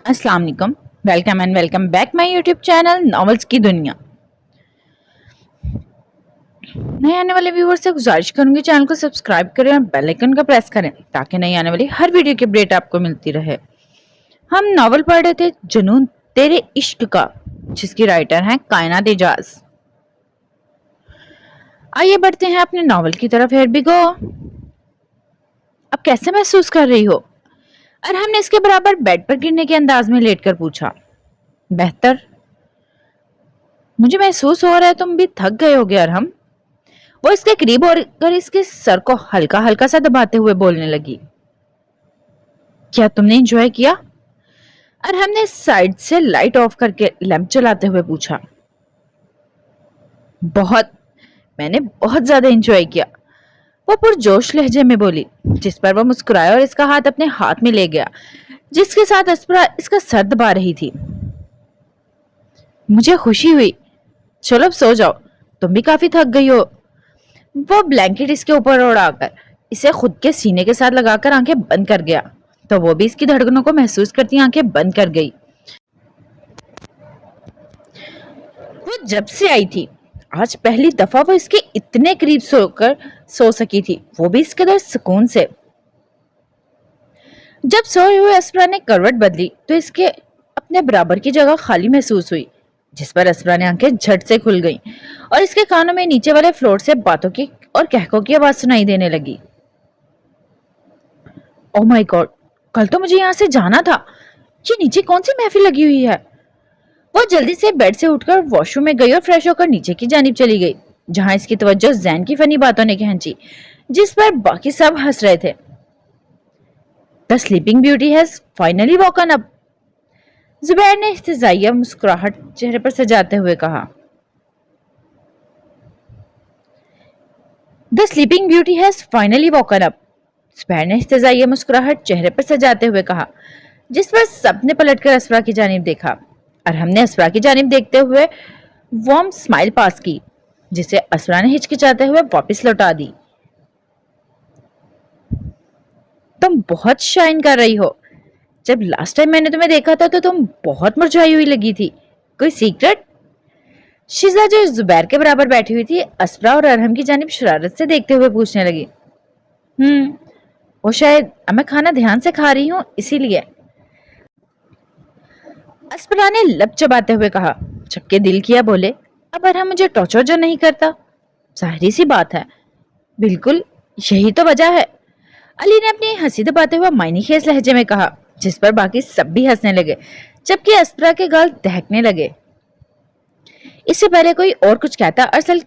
अस्सलाम वालेकुम। Welcome and welcome back my YouTube channel novels की दुनिया। नए आने वाले व्यूअर्स से गुजारिश करूंगी चैनल को सब्सक्राइब करें और बेल आइकन का प्रेस करें ताकि नई आने वाली हर वीडियो की अपडेट आपको मिलती रहे। हम नॉवल पढ़ रहे थे जुनून तेरे इश्क का, जिसकी राइटर हैं कायनात एजाज। आइए बढ़ते हैं अपने नॉवल की तरफ। Here we go. अब कैसे महसूस कर रही हो? अरहम ने इसके बराबर बेड पर गिरने के अंदाज में लेटकर पूछा। बेहतर। मुझे महसूस हो रहा है तुम भी थक गए होगे अरहम। वो इसके करीब होकर इसके सर को हल्का हल्का सा दबाते हुए बोलने लगी। क्या तुमने एंजॉय किया? अरहम ने साइड से लाइट ऑफ करके लैंप चलाते हुए पूछा। बहुत। मैंने बहुत ज्यादा एंजॉय किया, वो पुरजोश लहजे में बोली, जिस पर वो मुस्कुराया और इसका हाथ अपने हाथ में ले गया जिसके साथ अस्परा इसका सर दबा रही थी। मुझे खुशी हुई। चलो अब सो जाओ, तुम भी काफी थक गई हो। वो ब्लैंकेट इसके ऊपर उड़ाकर इसे खुद के सीने के साथ लगाकर आंखें बंद कर गया, तो वो भी इसकी धड़कनों को महसूस करती आंखें बंद कर गई। वो जब से आई थी आज पहली दफा वो इसके इतने करीब सो सकी थी, वो भी इस कदर सुकून से। जब सोए हुए अस्परा ने करवट बदली तो इसके अपने बराबर की जगह खाली महसूस हुई, जिस पर अस्परा ने आंखें झट से खुल गईं और इसके कानों में नीचे वाले फ्लोर से बातों की और कहकों की आवाज सुनाई देने लगी। ओह माय गॉड, कल तो मुझे यहाँ से जाना था। ये नीचे कौन सी महफिल लगी हुई है? वो जल्दी से बेड से उठकर वॉशरूम में गई और फ्रेश होकर नीचे की जानिब चली गई, जहां इसकी तवज्जो जैन की फनी बातों ने खींची, जिस पर बाकी सब हंस रहे थे। The sleeping beauty has finally woken up, Zubair ने इख्तिजाइया मुस्कुराहट चेहरे पर सजाते हुए कहा। The sleeping beauty has finally woken up, Zubair ने इख्तिजाइया मुस्कुराहट चेहरे पर सजाते हुए कहा, जिस पर सबने पलटकर अस्परा की जानिब देखा और हमने अस्परा की जानिब देखते हुए वार्म स्माइल पास की, जिसे अस्परा ने हिचकिचाते हुए वापस लौटा दी। तुम बहुत शाइन कर रही हो। जब लास्ट टाइम मैंने तुम्हें देखा था तो तुम बहुत मुरझाई हुई लगी थी। कोई सीक्रेट? शिजा जो जुबैर के बराबर बैठी हुई थी अस्परा और अरहम की जानिब शरारत से देखते हुए पूछने लगी। वो शायद मैं खाना ध्यान से खा रही हूँ इसीलिए, अस्परा ने लब चबाते हुए कहा, जबकि दिल किया बोले अब अरहम मुझे टॉर्चर जो नहीं करता। जाहिर सी बात है, बिल्कुल यही तो वजह है, अली ने अपनी हंसी दबाते हुए मायनी खेज लहजे में कहा, जिस पर बाकी सब भी हंसने लगे जबकि अस्परा के गाल दहकने लगे। इससे पहले कोई और कुछ कहता अरसल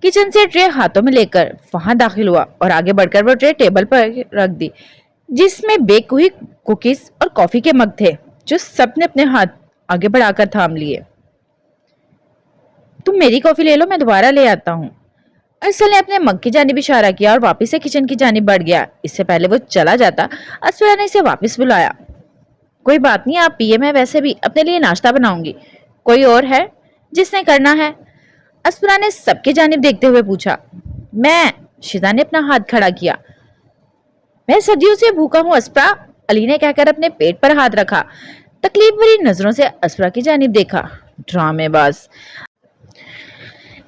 किचन से ट्रे हाथों में लेकर वहां दाखिल हुआ और आगे बढ़कर वो ट्रे टेबल पर रख दी, जिसमें बेक हुई कुकीज और कॉफी के मग थे, जो सबने अपने हाथ आगे बढ़ाकर थाम लिए। तुम मेरी कॉफी ले लो, मैं दोबारा ले आता हूँ। अरसल ने अपने मग की जानिब इशारा किया और वापस से किचन की जानिब बढ़ गया। इससे पहले वो चला जाता अस्परा ने इसे वापस बुलाया। कोई बात नहीं, आप पिए, मैं वैसे भी अपने लिए नाश्ता बनाऊंगी। कोई और है जिसने करना है? अस्परा ने सबकी जानिब देखते हुए पूछा। मैं, शिजा ने अपना हाथ खड़ा किया। मैं सदियों से भूखा हूँ अस्परा, अली ने कहकर अपने पेट पर हाथ रखा। तकलीफ भरी नजरों से अस्परा की जानिब देखा। ड्रामेबाज,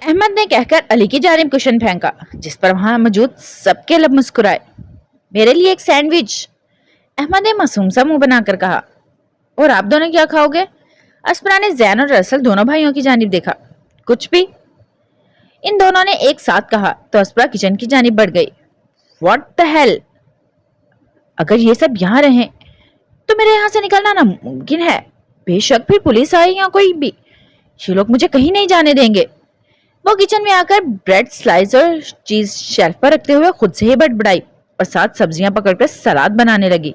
अहमद ने कहकर अली की जानिब कुशन फेंका, जिस पर वहां मौजूद सबके लब मुस्कुराए। मेरे लिए एक सैंडविच, अहमद ने मासूम सा मुंह बनाकर कहा। और आप दोनों क्या खाओगे? अस्परा ने जैन और रसल दोनों भाइयों की जानिब देखा। कुछ भी, इन दोनों ने एक साथ कहा तो अस्परा किचन की जानिब बढ़ गई। व्हाट द हेल, अगर ये सब यहाँ रहे तो मेरे यहाँ से निकलना नामुमकिन है। बेशक फिर पुलिस आए या कोई भी, ये लोग मुझे कहीं नहीं जाने देंगे। वो किचन में आकर ब्रेड स्लाइस और चीज शेल्फ पर रखते हुए खुद से ही बड़बड़ाई और साथ सब्जियां पकड़कर सलाद बनाने लगी।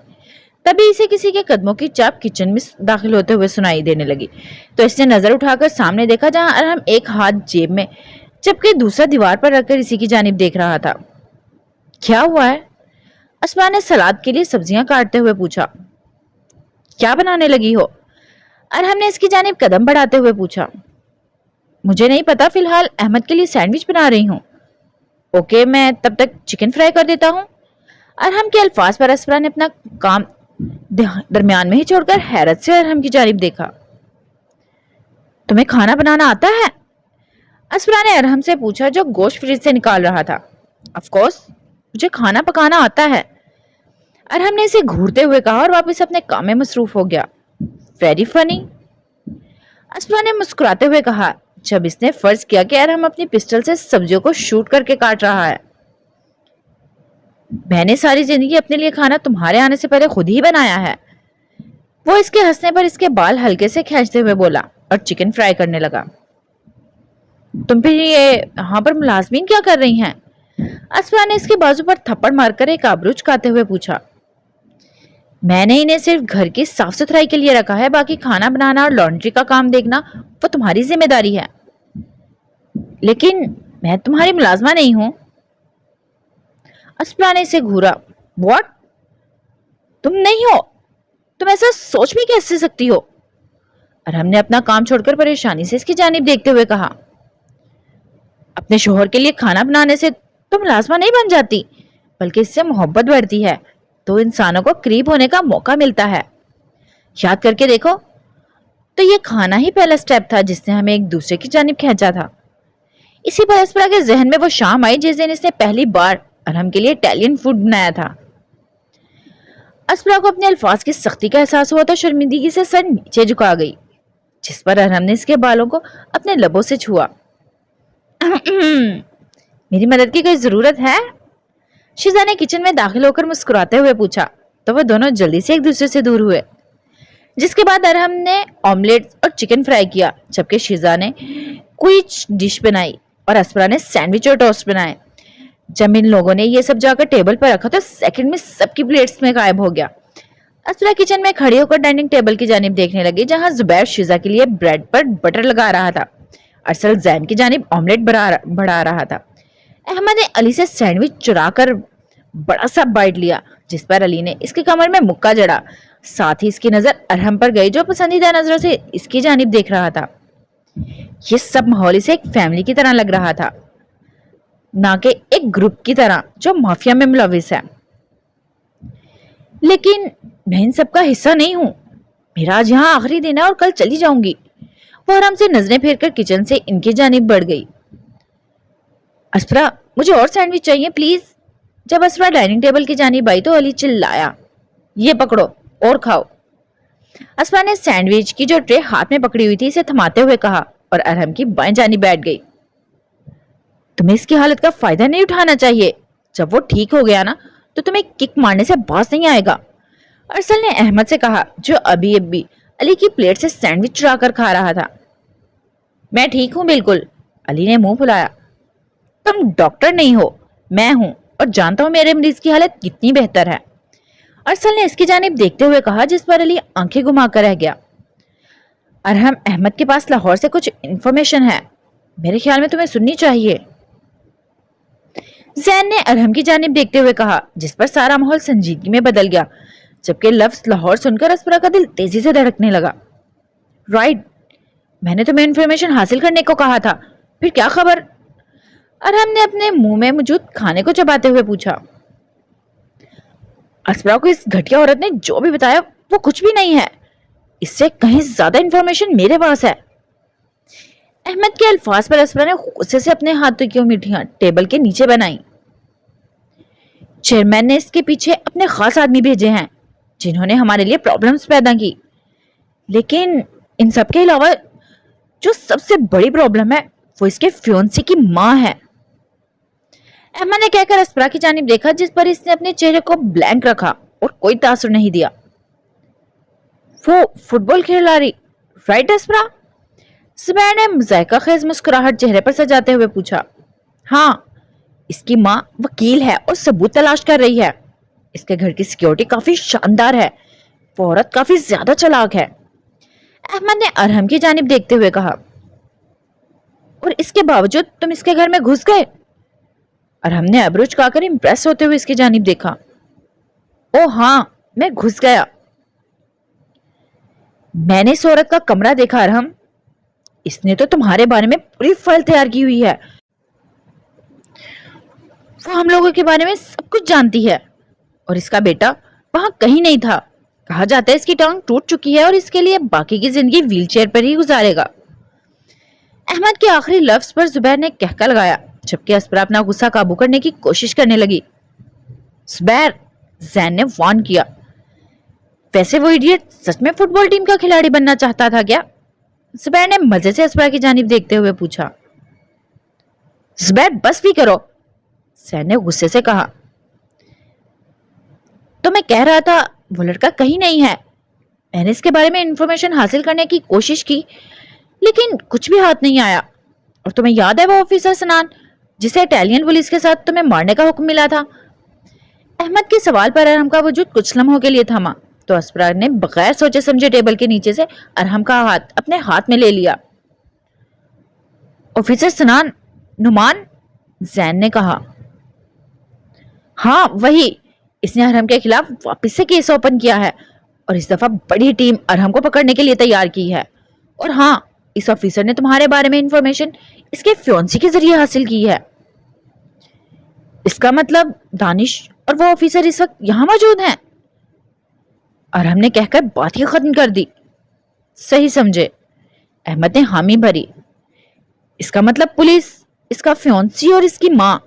तभी इसे किसी के कदमों की चाप किचन में दाखिल होते हुए सुनाई देने लगी, तो इसने नजर उठाकर सामने देखा, जहां अरहम एक हाथ जेब में जबकि दूसरा दीवार पर रखकर इसी की जानिब देख रहा था। क्या हुआ है? अस्मा ने सलाद के लिए सब्जियां काटते हुए पूछा। क्या बनाने लगी हो? अरहम ने इसकी जानिब कदम बढ़ाते हुए पूछा। मुझे नहीं पता, फिलहाल अहमद के लिए सैंडविच बना रही हूँ। ओके, मैं तब तक चिकन फ्राई कर देता हूँ। अरहम के अल्फाज पर अस्परा ने अपना काम درمیان میں ہی چھوڑ کر حیرت سے ارحم کی جانب دیکھا۔ تمہیں کھانا بنانا آتا ہے؟ اسپرا نے ارحم سے پوچھا جو گوشت فریج سے نکال رہا تھا۔ آف کورس، مجھے کھانا پکانا آتا ہے، ارحم نے اسے گھورتے ہوئے کہا اور واپس اپنے کام میں مصروف ہو گیا۔ ویری فنی، اسپرا نے مسکراتے ہوئے کہا جب اس نے فرض کیا کہ ارحم اپنی پسٹل سے سبزیوں کو شوٹ کر کے کاٹ رہا ہے۔ میں نے ساری زندگی اپنے لیے کھانا تمہارے آنے سے پہلے خود ہی بنایا ہے۔ وہ اس کے ہنسنے پر اس کے بال ہلکے سے کھینچتے ہوئے بولا اور چکن فرائی کرنے لگا۔ تم پھر یہ یہاں پر ملازمین کیا کر رہی ہیں؟ اسپرا نے اس کے بازو پر تھپڑ مار کر ایک آبرو چکاتے ہوئے پوچھا۔ میں نے انہیں صرف گھر کی صاف ستھرائی کے لیے رکھا ہے، باقی کھانا بنانا اور لانڈری کا کام دیکھنا وہ تمہاری ذمہ داری ہے۔ لیکن میں تمہاری ملازمہ نہیں ہوں۔ اسپرا نے اسے گھورا۔ واٹ؟ تم نہیں ہو؟ تم ایسا سوچ بھی کیسے سکتی ہو؟ ارحم نے اپنا کام چھوڑ کر پریشانی سے اس کی جانب دیکھتے ہوئے کہا۔ اپنے شوہر کے لیے کھانا بنانے سے تم ملازمہ نہیں بن جاتی، بلکہ اس سے محبت بڑھتی ہے، تو انسانوں کو قریب ہونے کا موقع ملتا ہے۔ یاد کر کے دیکھو، تو یہ کھانا ہی پہلا سٹیپ تھا جس نے ہمیں ایک دوسرے کی جانب کھینچا تھا۔ اسی پر اسپرا کے ذہن میں وہ شام آئی جس دن اس نے پہلی بار ارحم کے لیے اٹیلین فوڈ بنایا تھا۔ اسپرا کو اپنے الفاظ کی سختی کا احساس ہوا تو شرمندگی سے سر نیچے جھکا گئی، جس پر ارحم نے اس کے بالوں کو اپنے لبوں سے چھوا۔ میری مدد کی کوئی ضرورت ہے؟ شیزا نے کچن میں داخل ہو کر مسکراتے ہوئے پوچھا تو وہ دونوں جلدی سے ایک دوسرے سے دور ہوئے، جس کے بعد ارحم نے آملیٹ اور چکن فرائی کیا جبکہ شیزا نے کوئی ڈش بنائی اور اسپرا نے سینڈوچ اور ٹوسٹ بنائے۔ جب ان لوگوں نے یہ سب جا کر ٹیبل پر رکھا تو سیکنڈ میں سب کی پلیٹس میں غائب ہو گیا۔ اسپرا کچن میں کھڑی ہو کر ڈائننگ ٹیبل کی جانب دیکھنے لگی جہاں زبیر شیزا کے لیے بریڈ پر بٹر لگا رہا تھا، ارسل زین کی جانب آملیٹ بڑھا رہا تھا۔ احمد نے علی سے سینڈوچ چرا کر بڑا سا بائٹ لیا، جس پر علی نے اس کے کمر میں مکہ جڑا، ساتھ ہی اس کی نظر ارحم پر گئی جو پسندیدہ نظروں سے اس کی جانب دیکھ رہا تھا۔ یہ سب ماحول اسے ایک فیملی کی طرح لگ رہا تھا، نہ کہ ایک گروپ کی طرح جو مافیا میں ملوث ہے۔ لیکن میں ان سب کا حصہ نہیں ہوں، میرا آج یہاں آخری دن ہے اور کل چلی جاؤں گی۔ وہ ارحم سے نظریں پھیر کر کچن سے ان کی جانب بڑھ گئی۔ اسپرا، مجھے اور سینڈوچ چاہیے پلیز۔ جب اسپرا ڈائننگ ٹیبل کی جانب آئی تو علی چلایا، یہ پکڑو اور کھاؤ۔ اسپرا نے سینڈوچ کی جو ٹرے ہاتھ میں پکڑی ہوئی تھی اسے تھماتے ہوئے کہا اور ارحم کی بائیں جانب بیٹھ گئی۔ تمہیں اس کی حالت کا فائدہ نہیں اٹھانا چاہیے، جب وہ ٹھیک ہو گیا نا تو تمہیں کک مارنے سے باز نہیں آئے گا، ارسل نے احمد سے کہا جو ابھی علی کی پلیٹ سے سینڈوچ چرا کر کھا رہا تھا۔ میں ٹھیک ہوں بالکل، علی نے منہ پھلایا۔ تم ڈاکٹر نہیں ہو، میں ہوں اور جانتا ہوں میرے مریض کی حالت کتنی بہتر ہے، ارسل نے اس کی جانب دیکھتے ہوئے کہا جس پر علی آنکھیں گھما کر رہ گیا۔ ارحم، احمد کے پاس لاہور سے کچھ انفارمیشن ہے، میرے خیال میں تمہیں سننی چاہیے، زین نے ارحم کی جانب دیکھتے ہوئے کہا جس پر سارا ماحول سنجیدگی میں بدل گیا جبکہ لفظ لاہور سن کر اسپرا کا دل تیزی سے دھڑکنے لگا۔ رائٹ، میں نے تمہیں انفارمیشن حاصل کرنے کو کہا تھا، پھر کیا خبر؟ ارحم نے اپنے منہ میں موجود کھانے کو چباتے ہوئے پوچھا۔ اسپرا کو اس گھٹیا عورت نے جو بھی بتایا وہ کچھ بھی نہیں ہے، اس سے کہیں زیادہ انفارمیشن میرے پاس ہے۔ احمد کے الفاظ پر اسپرا نے غصے سے اپنے ہاتھوں کی انگلیاں ٹیبل کے نیچے بنائی۔ چیئرمین نے اس کے پیچھے اپنے خاص آدمی بھیجے ہیں جنہوں نے ہمارے لیے پرابلمز پیدا کی، لیکن ان سب کے علاوہ جو سب سے بڑی پرابلم ہے وہ اس کے فیونسی کی ماں ہے۔ احمد نے کہہ کر اسپرا کی جانب دیکھا جس پر اس نے اپنے چہرے کو بلینک رکھا اور کوئی تاثر نہیں دیا۔ وہ فٹ بال کھلاڑی رائٹ اسپرا؟ زبیر نے مذائقہ خیز مسکراہٹ چہرے پر سجاتے ہوئے پوچھا۔ ہاں، اس کی ماں وکیل ہے اور ثبوت تلاش کر رہی ہے، اس کے گھر کی سیکیورٹی کافی شاندار ہے، وہ عورت کافی زیادہ چلاک ہے، احمد نے ارحم کی جانب دیکھتے ہوئے کہا۔ اور اس کے باوجود تم اس کے گھر میں گھس گئے؟ ارحم نے ابرو چکا کر امپریس ہوتے ہوئے اس کی جانب دیکھا۔ او ہاں، میں گھس گیا۔ میں نے اس عورت کا کمرہ دیکھا ارحم، اس نے تو تمہارے بارے میں پوری فائل تیار کی ہوئی ہے، وہ ہم لوگوں کے بارے میں سب کچھ جانتی ہے، اور اس کا بیٹا وہاں کہیں نہیں تھا، کہا جاتا ہے اس کی ٹانگ ٹوٹ چکی ہے اور اس کے لیے باقی کی زندگی ویل چیئر پر ہی گزارے گا۔ احمد کے آخری لفظ پر زبیر نے کہکا لگایا، جبکہ اسپرا اپنا غصہ قابو کرنے کی کوشش کرنے لگی۔ زبیر، زین نے وارن کیا، ویسے وہ ایڈیٹ سچ میں فٹ بال ٹیم کا کھلاڑی بننا چاہتا تھا کیا؟ زبیر نے مزے سے اسپرا کی جانب دیکھتے ہوئے پوچھا۔ زبیر بس بھی کرو، زین نے غصے سے کہا۔ تو میں کہہ رہا تھا وہ لڑکا کہیں نہیں ہے۔ میں نے اس کے بارے میں انفارمیشن حاصل کرنے کی کوشش کی لیکن کچھ بھی ہاتھ نہیں آیا۔ اور تمہیں یاد ہے وہ آفیسر سنان جسے اٹالین پولیس کے ساتھ تمہیں مارنے کا حکم ملا تھا؟ احمد کے سوال پر ارحم کا وجود کچھ لمحوں کے لیے تھما تو اسپرا نے بغیر سوچے سمجھے ٹیبل کے نیچے سے ارحم کا ہاتھ اپنے ہاتھ میں لے لیا۔ آفیسر سنان، نعمان، زین نے کہا۔ ہاں وہی، اس نے ارحم کے خلاف واپس سے کیس اوپن کیا ہے اور اس دفعہ بڑی ٹیم ارحم کو پکڑنے کے لیے تیار کی ہے۔ اور ہاں، اس آفیسر نے تمہارے بارے میں انفارمیشن اس کے فیونسی کے ذریعے حاصل کی ہے۔ اس کا مطلب دانش اور وہ آفیسر اس وقت یہاں موجود ہیں؟ ارحم نے کہہ کر بات ہی ختم کر دی۔ صحیح سمجھے، احمد نے حامی بھری۔ اس کا مطلب پولیس، اس کا فیونسی اور اس کی ماں،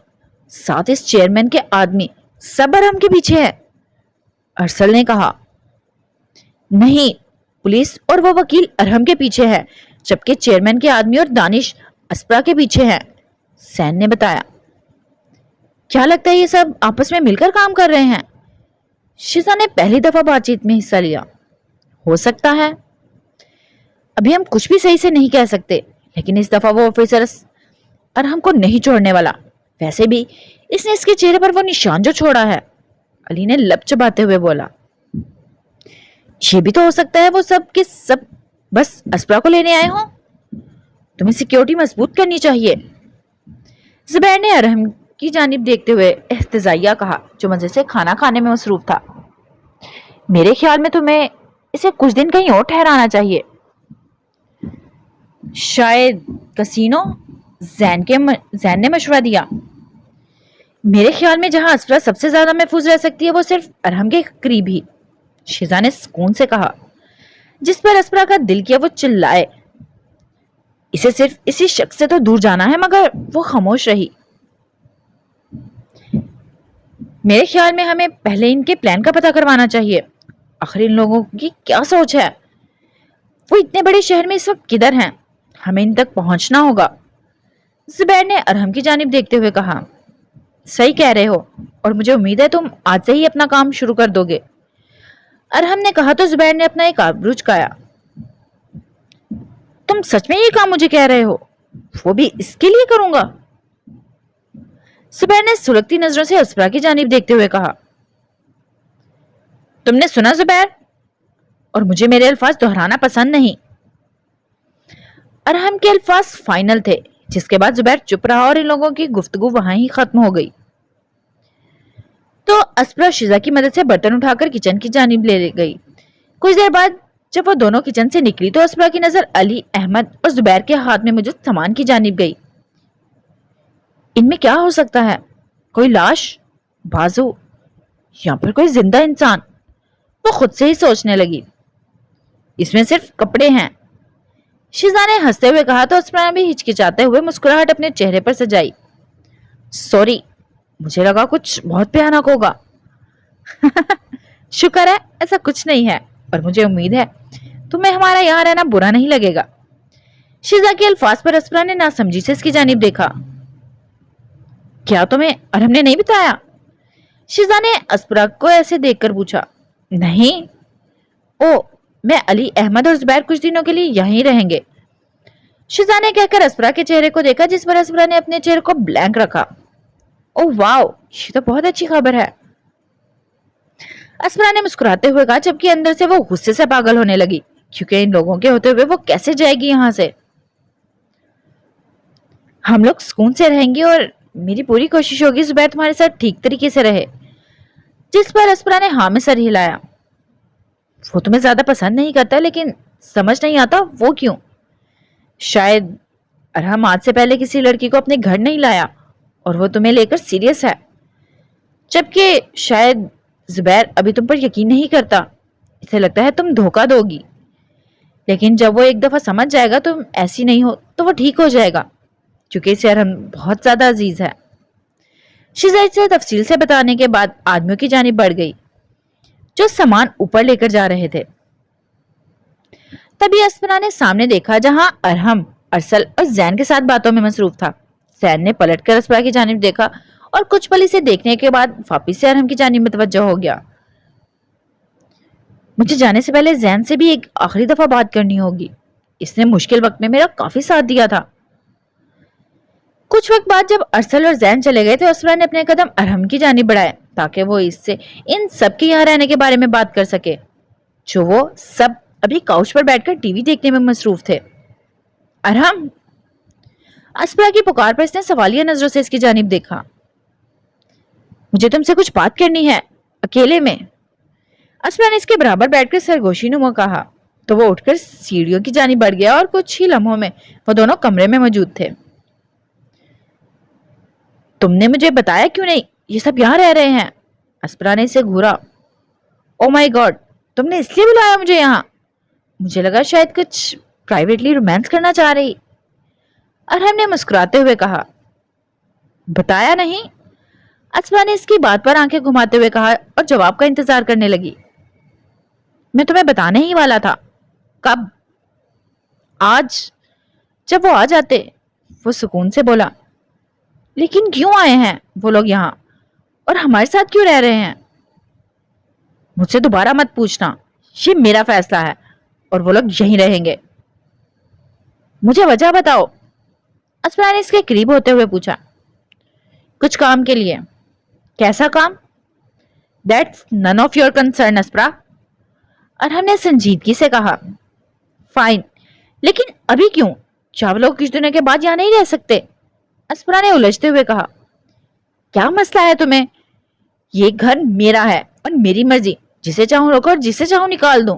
ساتھ اس چیئرمین کے آدمی، سب ارحم کے پیچھے ہے؟ ارسل نے کہا۔ نہیں، پولیس اور وہ وکیل ارحم کے پیچھے ہے جبکہ چیئرمین کے آدمی اور دانش اسپرا کے پیچھے ہیں، سین نے بتایا۔ کیا لگتا ہے یہ سب آپس میں مل کر کام کر رہے ہیں؟ شیزا نے پہلی دفعہ بات چیت میں حصہ لیا۔ ہو سکتا ہے، ابھی ہم کچھ بھی صحیح سے نہیں کہہ سکتے، لیکن اس دفعہ وہ آفیسر ارحم کو نہیں چھوڑنے والا۔ ویسے بھی اس نے اس کے چہرے پر وہ نشان جو چھوڑا ہے، علی نے لب چباتے ہوئے بولا۔ یہ بھی تو ہو سکتا ہے وہ سب کے سب بس اسپرا کو لینے آئے ہوں۔ تمہیں سیکیورٹی مضبوط کرنی چاہیے، زبیر نے ارحم کی جانب دیکھتے ہوئے احتجاجیہ کہا، جو مزے سے کھانا کھانے میں مصروف تھا۔ میرے خیال میں تمہیں اسے کچھ دن کہیں اور ٹھہرانا چاہیے۔ شاید کسینو، زین نے مشورہ دیا۔ میرے خیال میں جہاں اسپرا سب سے زیادہ محفوظ رہ سکتی ہے وہ صرف ارحم کے قریب ہی، شیزا نے سکون سے کہا۔ جس پر اسپرا کا دل کیا وہ چلائے، اسے صرف اسی شخص سے تو دور جانا ہے، مگر وہ خاموش رہی۔ میرے خیال میں ہمیں پہلے ان کے پلان کا پتہ کروانا چاہیے، آخر ان لوگوں کی کیا سوچ ہے، وہ اتنے بڑے شہر میں اس وقت کدھر ہیں، ہمیں ان تک پہنچنا ہوگا۔ زبیر نے ارحم کی جانب دیکھتے ہوئے کہا۔ صحیح کہہ رہے ہو، اور مجھے امید ہے تم آج سے ہی اپنا کام شروع کر دو گے، ارحم نے کہا تو زبیر نے اپنا ایک آبرو جھکایا۔ تم سچ میں یہ کام مجھے کہہ رہے ہو؟ وہ بھی اس کے لیے کروں گا؟ زبیر نے سلگتی نظروں سے اسپرا کی جانب دیکھتے ہوئے کہا۔ تم نے سنا زبیر، اور مجھے میرے الفاظ دہرانا پسند نہیں۔ ارحم کے الفاظ فائنل تھے، جس کے بعد زبیر چپ رہا اور ان لوگوں کی گفتگو وہاں ہی ختم ہو گئی۔ تو اسپرا شیزا کی مدد سے برتن اٹھا کر کچن کی جانب لے گئی۔ کچھ دیر بعد جب وہ دونوں کچن سے نکلی تو اسپرا کی نظر علی، احمد اور زبیر کے ہاتھ میں موجود سامان کی جانب گئی۔ ان میں کیا ہو سکتا ہے؟ کوئی لاش، بازو، یا پھر کوئی زندہ انسان؟ وہ خود سے ہی سوچنے لگی۔ اس میں صرف کپڑے ہیں، شیزا نے ہنستے ہوئے کہا تو اسپرا نے بھی ہچکچاتے ہوئے مسکراہٹ اپنے چہرے پر سجائی۔ سوری، مجھے لگا کچھ بہت بھیانک ہوگا۔ شکر ہے ایسا کچھ نہیں ہے، اور مجھے امید ہے تمہیں ہمارا یہاں رہنا برا نہیں لگے گا۔ شیزا کے الفاظ پر اسپرا نے ناسمجھی سے اس کی جانب دیکھا۔ کیا تمہیں ارحم نے نہیں بتایا؟ شیزا نے اسپرا کو ایسے دیکھ کر پوچھا۔ نہیں، او، میں علی، احمد اور زبیر کچھ دنوں کے لیے یہیں رہیں گے، شیزا نے کہہ کر اسپرا کے چہرے کو دیکھا، جس پر اسپرا نے اپنے چہرے کو بلینک رکھا۔ او واو، یہ تو بہت اچھی خبر ہے، اسپرا نے مسکراتے ہوئے کہا، جبکہ اندر سے وہ غصے سے پاگل ہونے لگی، کیونکہ ان لوگوں کے ہوتے ہوئے وہ کیسے جائے گی یہاں سے۔ ہم لوگ سکون سے رہیں گے اور میری پوری کوشش ہوگی زبیر تمہارے ساتھ ٹھیک طریقے سے رہے، جس پر اسپرا نے ہاں میں سر ہلایا۔ وہ تمہیں زیادہ پسند نہیں کرتا، لیکن سمجھ نہیں آتا وہ کیوں۔ شاید ارحم آج سے پہلے کسی لڑکی کو اپنے گھر نہیں لایا اور وہ تمہیں لے کر سیریس ہے، جبکہ شاید زبیر ابھی تم پر یقین نہیں کرتا۔ इसे लगता है तुम धोखा दोगी, लेकिन जब वो एक दफा समझ जाएगा तुम ऐसी नहीं हो तो वो ठीक हो जाएगा, क्योंकि इसे अरहम बहुत ज्यादा अजीज है। शिजाइद से तफसील से बताने के बाद आदमियों की जानिब बढ़ गई जो सामान ऊपर लेकर जा रहे थे। तभी अस्पना ने सामने देखा जहां अरहम, अरसल और जैन के साथ बातों में मसरूफ था। जैन ने पलटकर अस्पना की जानिब देखा और कुछ पल इसे देखने के बाद वापिस से अरहम की जानिब मुतवज्जो हो गया। मुझे जाने से पहले जैन से भी एक आखिरी दफा बात करनी होगी, इसने मुश्किल वक्त में मेरा काफी साथ दिया था। कुछ वक्त बाद जब अरसल और जैन चले गए तो अस्पना ने अपने कदम अरहम की जानिब बढ़ाए ताकि वो इससे इन सब के यहाँ रहने के बारे में बात कर सके, जो वो सब अभी काउच पर बैठकर टीवी देखने में मसरूफ थे। अरहम, अस्पना की पुकार पर इसने सवालिया नजरों से इसकी जानिब देखा। मुझे तुमसे कुछ बात करनी है, अकेले में। अस्पना ने इसके बराबर बैठकर सरगोशी नुमा कहा तो वो उठकर सीढ़ियों की जानिब बढ़ गया और कुछ ही लम्हों में वो दोनों कमरे में मौजूद थे। तुमने मुझे बताया क्यों नहीं ये सब यहाँ रह रहे हैं? अस्पना ने इसे घूरा। ओ माय गॉड, तुमने इसलिए बुलाया मुझे यहाँ? मुझे लगा शायद कुछ प्राइवेटली रोमांस करना चाह रही। अरहम ने मुस्कुराते हुए कहा। बताया नहीं? अस्पना ने इसकी बात पर आंखें घुमाते हुए कहा और जवाब का इंतजार करने लगी। मैं तुम्हें बताने ही वाला था। कब? आज, जब वो आ जाते। वो सुकून से बोला। लेकिन क्यों आए हैं वो लोग यहाँ, और हमारे साथ क्यों रह रहे हैं? मुझसे दोबारा मत पूछना, ये मेरा फैसला है और वो लोग यहीं रहेंगे। मुझे वजह बताओ, अस्पना ने इसके करीब होते हुए पूछा। कुछ काम के लिए। कैसा काम? That's none of your concern Aspara, Arham ने संजीदगी से कहा। फाइन, लेकिन अभी क्यों? चार लोग कुछ दिनों के बाद यहाँ नहीं रह सकते, अस्परा ने उलझते हुए कहा। क्या मसला है तुम्हें? ये घर मेरा है और मेरी मर्जी, जिसे चाहूं रोको और जिसे चाहूं निकाल दूं।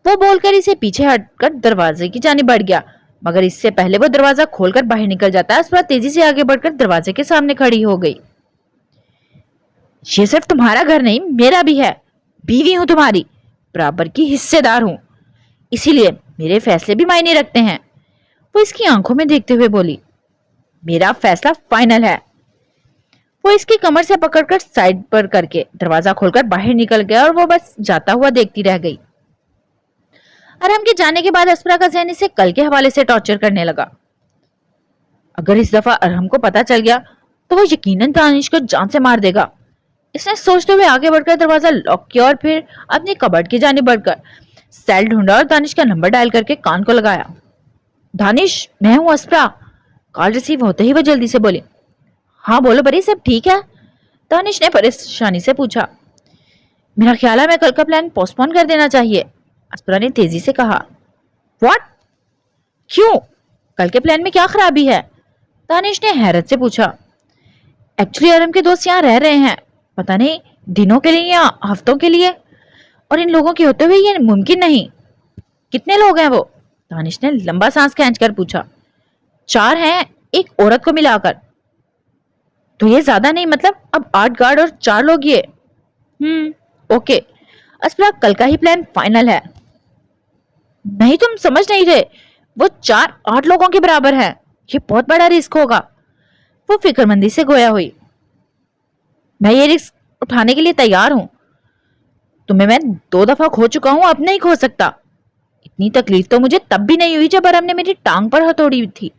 वो बोलकर इसे पीछे हटकर दरवाजे की जानिब बढ़ गया, मगर इससे पहले वो दरवाजा खोलकर बाहर निकल जाता, अस्परा तेजी से आगे बढ़कर दरवाजे के सामने खड़ी हो गई। ये सिर्फ तुम्हारा घर नहीं, मेरा भी है। बीवी हूं तुम्हारी, बराबर की हिस्सेदार हूं, इसीलिए मेरे फैसले भी मायने रखते हैं। वो इसकी आंखों में देखते हुए बोली। मेरा फैसला फाइनल है। वो इसकी कमर से पकड़कर साइड पर करके दरवाजा खोलकर बाहर निकल गया और वो बस जाता हुआ देखती रह गई। अरहम के जाने के बाद अस्परा का ज़हन इसे कल के हवाले से टॉर्चर करने लगा। अगर इस दफा अरहम को पता चल गया तो वो यकीनन दानिश को जान से मार देगा। इसने सोचते हुए आगे बढ़कर दरवाजा लॉक किया और फिर अपनी कबर्ड की जानिब बढ़कर सेल ढूंढा और दानिश का नंबर डायल करके कान को लगाया। दानिश, मैं हूं अस्परा। कॉल रिसीव होते ही वो जल्दी से बोली। हाँ बोलो बरी, सब ठीक है? दानिश ने परेशानी से पूछा। मेरा ख्याल है मैं कल का प्लान पोस्टपोन कर देना चाहिए, अस्परा ने तेजी से कहा। व्हाट? क्यों? कल के प्लान में क्या खराबी है? दानिश ने हैरत से पूछा। एक्चुअली अरहम के दोस्त यहाँ रह रहे हैं, पता नहीं दिनों के लिए या हफ्तों के लिए, और इन लोगों के होते हुए ये मुमकिन नहीं। कितने लोग हैं वो? दानिश ने लंबा सांस खींचकर पूछा। 4 हैं, एक औरत को मिलाकर। तो ये ज्यादा नहीं, मतलब अब 8 गार्ड और 4 लोग ये। ओके अस्परा, कल का ही प्लान फाइनल है। नहीं, तुम समझ नहीं रहे, वो 4 8 लोगों के बराबर है, ये बहुत बड़ा रिस्क होगा। वो फिक्रमंदी से गोया हुई। मैं ये रिस्क उठाने के लिए तैयार हूं। तुम्हें मैं 2 दफा खो चुका हूं, अब नहीं खो सकता। इतनी तकलीफ तो मुझे तब भी नहीं हुई जब अरहम ने मेरी टांग पर हथौड़ी थी,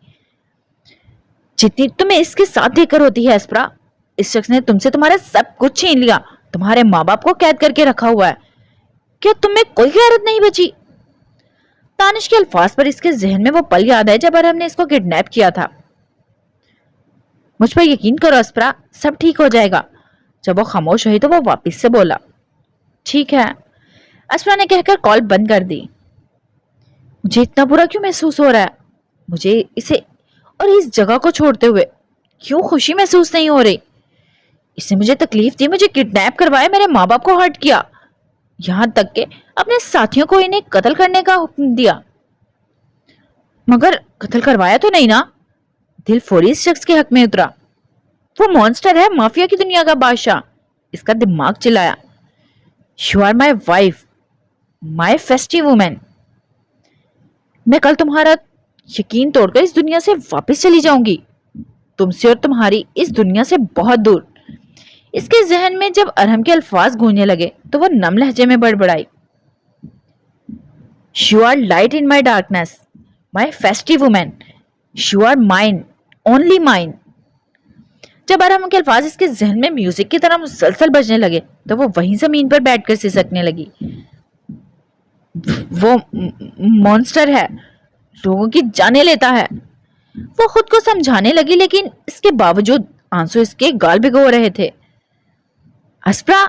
जितनी तुम्हें इसके साथ देखकर होती है अस्परा। इस शख्स ने तुमसे तुम्हारा सब कुछ छीन लिया, तुम्हारे माँ बाप को कैद करके रखा हुआ है। क्या तुम्हें कोई गैरत नहीं बची? दानिश के अल्फाज पर इसके जहन में वो पल याद है जब अरहम ने इसको किडनैप किया था। मुझ पर यकीन करो अस्परा, सब ठीक हो जाएगा। जब वो खामोश हुई तो वो वापस से बोला। ठीक है, अस्परा ने कहकर कॉल बंद कर दी। मुझे इतना बुरा क्यों महसूस हो रहा है? मुझे इसे और इस जगह को छोड़ते हुए क्यों खुशी महसूस नहीं हो रही? इसने मुझे तकलीफ दी, मुझे किडनैप करवाया, मेरे माँ बाप को हर्ट किया, यहां तक कि अपने साथियों को इन्हें कत्ल करने का हुक्म दिया। मगर कत्ल करवाया तो नहीं ना? दिल फौरी इस शख्स के हक में उतरा। वो मॉन्स्टर है, माफिया की दुनिया का बादशाह। इसका दिमाग चिल्लाया। You are my wife, my festive women. मैं कल तुम्हारा यकीन तोड़कर इस दुनिया से वापस चली जाऊंगी, तुमसे और तुम्हारी इस दुनिया से बहुत दूर। इसके जहन में जब अरहम के अल्फाज गूंजने लगे तो वो नम लहजे में बड़बड़ाई, you are light in my darkness, my festive women, you are mine, only mine. जब अरहम के अल्फाज इसके जहन में म्यूजिक की तरह मुसलसल बजने लगे तो वो वहीं जमीन पर बैठकर सिसकने लगी। वो मॉन्स्टर है, लोगों की जाने लेता है। वो खुद को समझाने लगी, लेकिन इसके बावजूद आंसू इसके गाल भिगो रहे थे। अस्प्रा!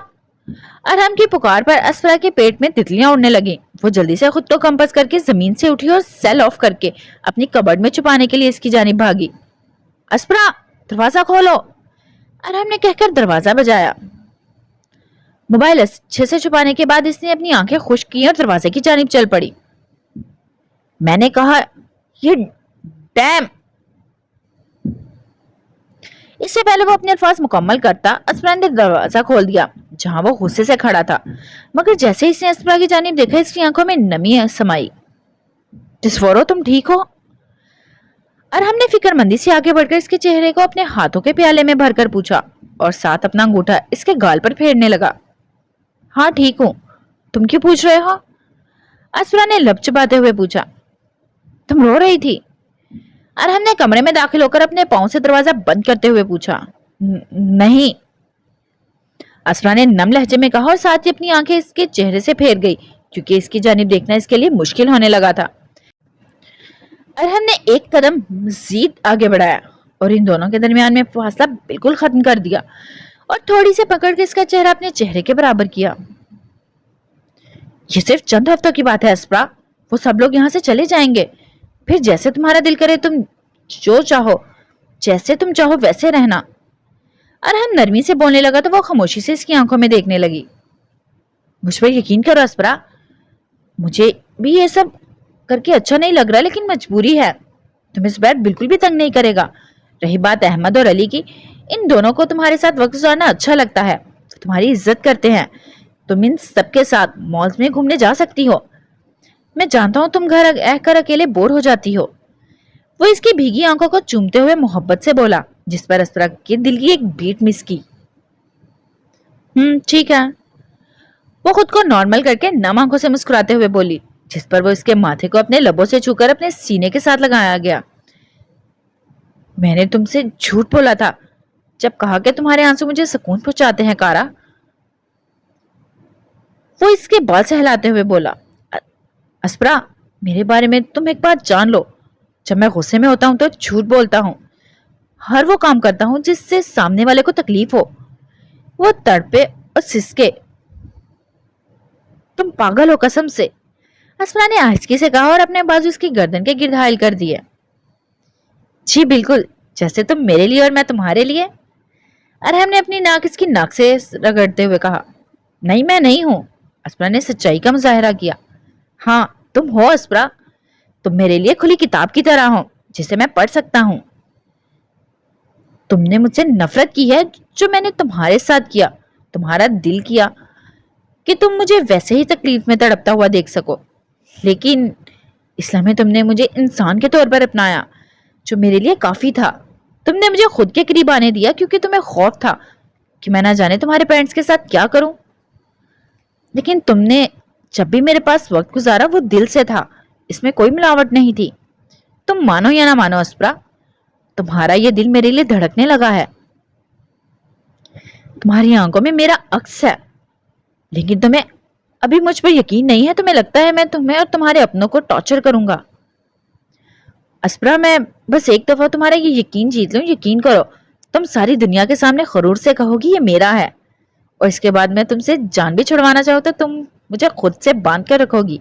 अरहम की पुकार पर अस्प्रा के पेट में तितलियां उड़ने लगी। वो जल्दी से खुद को कंपस करके जमीन से उठी और सेल ऑफ करके अपनी कबर्ड में छुपाने के लिए इसकी जानिब भागी। अस्प्रा, दरवाजा खोलो, अरहम ने कहकर दरवाजा बजाया। मोबाइल अच्छे से छुपाने के बाद इसने अपनी आंखें खुश्क की और दरवाजे की जानिब चल पड़ी। मैंने कहा, ये डैम। इससे पहले वो अपने अल्फाज मुकम्मल करता अस्प्रा ने दरवाजा खोल दिया जहां वो गुस्से से खड़ा था, मगर जैसे ही इसने अस्प्रा की जानिब देखा इसकी आंखों में नमी समाई। टिस्फोरो, तुम ठीक हो? अरहम ने फिक्रमंदी से आगे बढ़कर इसके चेहरे को अपने हाथों के प्याले में भरकर पूछा और साथ अपना अंगूठा इसके गाल पर फेरने लगा। हाँ ठीक हूं, तुम क्यों पूछ रहे हो? अस्प्रा ने लब चबाते हुए पूछा। तुम रो रही थी? अरहम ने कमरे में दाखिल होकर अपने पांव से दरवाजा बंद करते हुए पूछा। नहीं, अस्प्रा ने नम लहजे में कहा और साथ ही अपनी आंखें इसके चेहरे से फेर गई क्योंकि इसकी जानिब देखना इसके लिए मुश्किल होने लगा था। अरहम ने एक कदम मजीद आगे बढ़ाया और इन दोनों के दरमियान में फासला बिल्कुल खत्म कर दिया और थोड़ी से पकड़ के इसका चेहरा अपने चेहरे के बराबर किया। ये सिर्फ चंद हफ्तों की बात है अस्प्रा, वो सब लोग यहाँ से चले जाएंगे, फिर जैसे तुम्हारा दिल करे तुम जो चाहो, जैसे तुम चाहो वैसे रहना। अरहम नरमी से बोलने लगा तो वो खामोशी से इसकी आंखों में देखने लगी। मुझ पर यकीन करो अस्प्रा, मुझे भी ये सब करके अच्छा नहीं लग रहा, लेकिन मजबूरी है। तुम्हें इस बार बिल्कुल भी तंग नहीं करेगा। रही बात अहमद और अली की, इन दोनों को तुम्हारे साथ वक्त गुजारना अच्छा लगता है, तुम्हारी इज्जत करते हैं। तुम इन सबके साथ मॉल्स में घूमने जा सकती हो। मैं जानता हूँ तुम घर रहकर अकेले बोर हो जाती हो। वो इसकी भीगी आंखों को चूमते हुए मोहब्बत से बोला, जिस पर अस्प्रा के दिल की एक बीट मिस की। ठीक है, वो खुद को नॉर्मल करके नम आंखों से मुस्कुराते हुए बोली, जिस पर वो इसके माथे को अपने लबों से छूकर अपने सीने के साथ लगाया गया। मैंने तुमसे झूठ बोला था जब कहा कि तुम्हारे आंसू मुझे सुकून पहुंचाते हैं कारा। वो इसके बाल सहलाते हुए बोला। अस्प्रा, मेरे बारे में तुम एक बात जान लो, जब मैं गुस्से में होता हूं तो झूठ बोलता हूं, हर वो काम करता हूं जिससे सामने वाले को तकलीफ हो, वो तड़पे और सिसके। तुम पागल हो कसम से, अस्प्रा ने आहिस्ती से कहा और अपने बाजू इसकी गर्दन के गिर्द हाइल कर दिए। जी बिल्कुल, जैसे तुम मेरे लिए और मैं तुम्हारे लिए। अरहम ने अपनी नाक इसकी नाक से रगड़ते हुए कहा। नहीं, मैं नहीं हूं, अस्प्रा ने सच्चाई का मुजाहरा किया। हाँ तुम हो अस्प्रा, तुम मेरे लिए खुली किताब की तरह हो जिसे मैं पढ़ सकता हूं। तुमने मुझसे नफरत की है जो मैंने तुम्हारे साथ किया, तुम्हारा दिल किया कि तुम मुझे वैसे ही तकलीफ में तड़पता हुआ देख सको, लेकिन इसलिए में तुमने मुझे इंसान के तौर पर अपनाया, जो मेरे लिए काफी था। तुमने मुझे खुद के करीब आने दिया क्योंकि तुम्हें खौफ था कि मैं ना जाने तुम्हारे पेरेंट्स के साथ क्या करूं, लेकिन तुमने जब भी मेरे पास वक्त गुजारा वो दिल से था, इसमें कोई मिलावट नहीं थी। तुम मानो या ना मानो अस्प्रा, तुम्हारा ये दिल मेरे लिए धड़कने लगा है। तुम्हारी आंखों में मेरा अक्स है, लेकिन तुम्हें अभी मुझ पर यकीन नहीं है। तुम्हें लगता है मैं तुम्हें और तुम्हारे अपनों को टॉर्चर करूंगा। अस्प्रा, मैं बस एक दफा तुम्हारा ये यकीन जीत लूं, यकीन करो, तुम सारी दुनिया के सामने खरूर से कहोगी ये मेरा है, और इसके बाद मैं तुमसे जान भी छुड़वाना चाहूं तो तुम मुझे खुद से बांध कर रखोगी।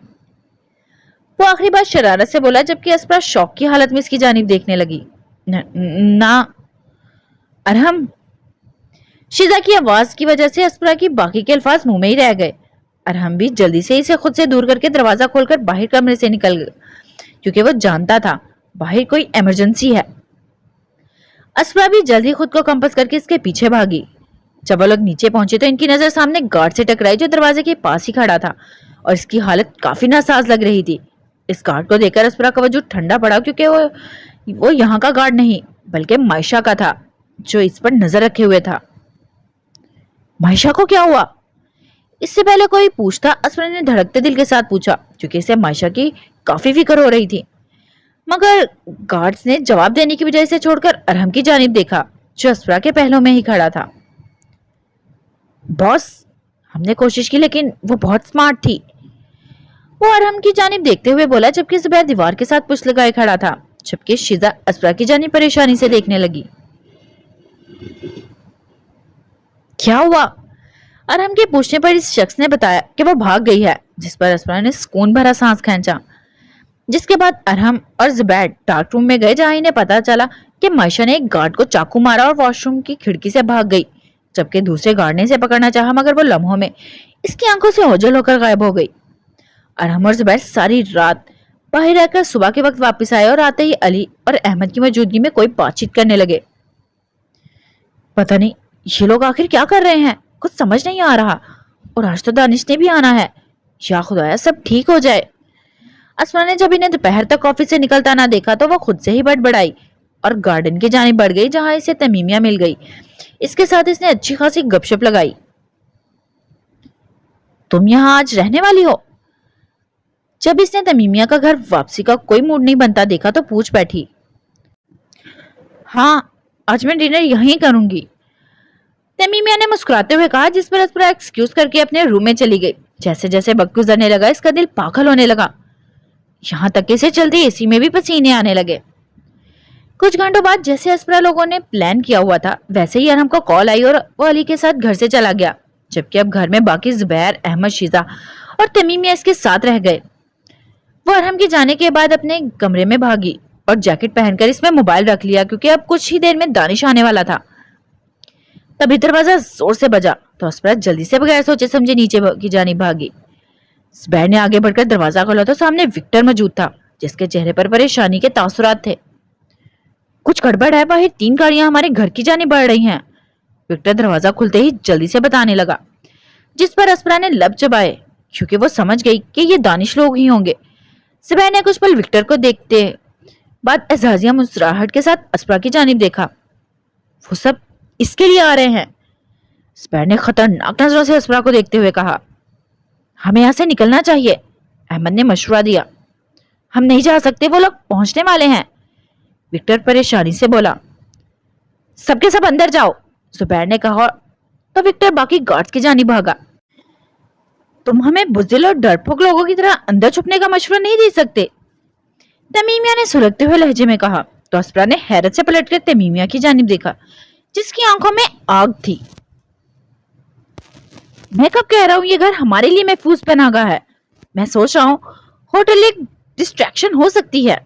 वो आखिरी बात शरारत से बोला, जबकि अस्प्रा शौक की हालत में इसकी जानिब देखने लगी। ना अरहम। शिजा की आवाज की वजह से अस्प्रा की बाकी के अल्फाज मुंह में ही रह गए। अरहम भी जल्दी से इसे खुद से दूर करके दरवाजा खोलकर बाहर कमरे से निकल गया, क्योंकि वो जानता था बाहर कोई इमरजेंसी है। अस्प्रा भी जल्दी खुद को कंपस करके इसके पीछे भागी। जब वो लोग नीचे पहुंचे तो इनकी नजर सामने गार्ड से टकराई जो दरवाजे के पास ही खड़ा था और इसकी हालत काफी नासाज लग रही थी। इस गार्ड को देखकर अस्परा का वजूद ठंडा पड़ा क्योंकि वो यहाँ का गार्ड नहीं बल्कि मायशा का था जो इस पर नजर रखे हुए था। मायशा को क्या हुआ? इससे पहले कोई पूछता अस्परा ने धड़कते दिल के साथ पूछा क्योंकि इसे मायशा की काफी फिक्र हो रही थी। मगर गार्ड्स ने जवाब देने की बजाय से छोड़कर अरहम की जानिब देखा जो अस्परा के पहलों में ही खड़ा था। बॉस, हमने कोशिश की लेकिन वो बहुत स्मार्ट थी, वो अरहम की जानिब देखते हुए बोला जबकि जुबैर दीवार के साथ पुछ लगाए खड़ा था जबकि शिजा अस्परा की जानिब परेशानी से देखने लगी। क्या हुआ? अरहम के पूछने पर इस शख्स ने बताया कि वो भाग गई है, जिस पर अस्परा ने सुकून भरा सांस खींचा। जिसके बाद अरहम और जुबैर डार्क रूम में गए जहां इन्हें पता चला कि मायशा ने एक गार्ड को चाकू मारा और वॉशरूम की खिड़की से भाग गई जबकि दूसरे गार्ड ने इसे पकड़ना चाहा मगर वो लम्हों में इसकी आंखों से ओझल होकर गायब हो गई। अरहम और जुबैर सारी रात बाहर रहकर सुबह के वक्त वापस आए और आते ही अली और अहमद की मौजूदगी में कोई बातचीत करने लगे। पता नहीं ये लोग आखिर क्या कर रहे हैं, कुछ समझ नहीं आ रहा। और आज तो दानिश ने भी आना है, या खुदाया सब ठीक हो जाए। अस्मा ने जब इन्हें दोपहर तक ऑफिस से निकलता ना देखा तो वो खुद से ही बड़बड़ाई और गार्डन की जानिब बढ़ गई जहां इसे तमीमिया मिल गई। इसके साथ इसने अच्छी खासी गपशप लगाई। तुम यहाँ आज रहने वाली हो? जब इसने तमीमिया का घर वापसी का कोई मूड नहीं बनता देखा तो पूछ बैठी। हाँ, आज मैं डिनर यहीं करूंगी, तमीमिया ने मुस्कुराते हुए कहा जिस पर अस्परा एक्सक्यूज करके अपने रूम में चली गई। जैसे जैसे वक्त गुजरने लगा इसका दिल पागल होने लगा, यहाँ तक इसे चलती एसी में भी पसीने आने लगे। कुछ घंटों बाद जैसे अस्परा लोगों ने प्लान किया हुआ था वैसे ही अरहम को कॉल आई और वो अली के साथ घर से चला गया जबकि अब घर में बाकी जुबैर, अहमद, शीजा और तमीमिया इसके साथ रह गए। वो अरहम के जाने के बाद अपने कमरे में भागी और जैकेट पहनकर इसमें मोबाइल रख लिया क्योंकि अब कुछ ही देर में दानिश आने वाला था। तभी दरवाजा जोर से बजा तो अस्परा जल्दी से बगैर सोचे समझे नीचे की जानिब भागी। जुबैर ने आगे बढ़कर दरवाजा खोला तो सामने विक्टर मौजूद था जिसके चेहरे पर परेशानी के तासुरात थे। कुछ गड़बड़ है, बाहर 3 गाड़ियां हमारे घर की जानिब बढ़ रही हैं, विक्टर दरवाजा खुलते ही जल्दी से बताने लगा। जिस पर अस्परा ने लब चबाए क्योंकि वो समझ गई कि ये दानिश लोग ही होंगे। जुबैर ने कुछ पल विक्टर को देखते बाद एजाजिया मुस्कुराहट के साथ अस्परा की जानिब देखा। वो सब इसके लिए आ रहे हैं, जुबैर ने खतरनाक नजरों से अस्परा को देखते हुए कहा। हमें यहाँ से निकलना चाहिए, अहमद ने मशवरा दिया। हम नहीं जा सकते, वो लोग पहुंचने वाले हैं, विक्टर परेशानी से बोला। सबके सब अंदर जाओ, जुबैर ने कहा तो विक्टर बाकी गार्ड्स की जानिब भागा। तुम हमें बुज़दिल और डरपोक लोगों की तरह अंदर छुपने का मशवरा नहीं दे सकते, तमीमिया ने सुलगते हुए लहजे में कहा। तो अस्परा ने हैरत से पलटकर तमीमिया की जानिब देखा जिसकी आंखों में आग थी। मैं कब कह रहा हूं ये घर हमारे लिए महफूज पनागा है, मैं सोच रहा हूं होटल एक डिस्ट्रैक्शन हो सकती है,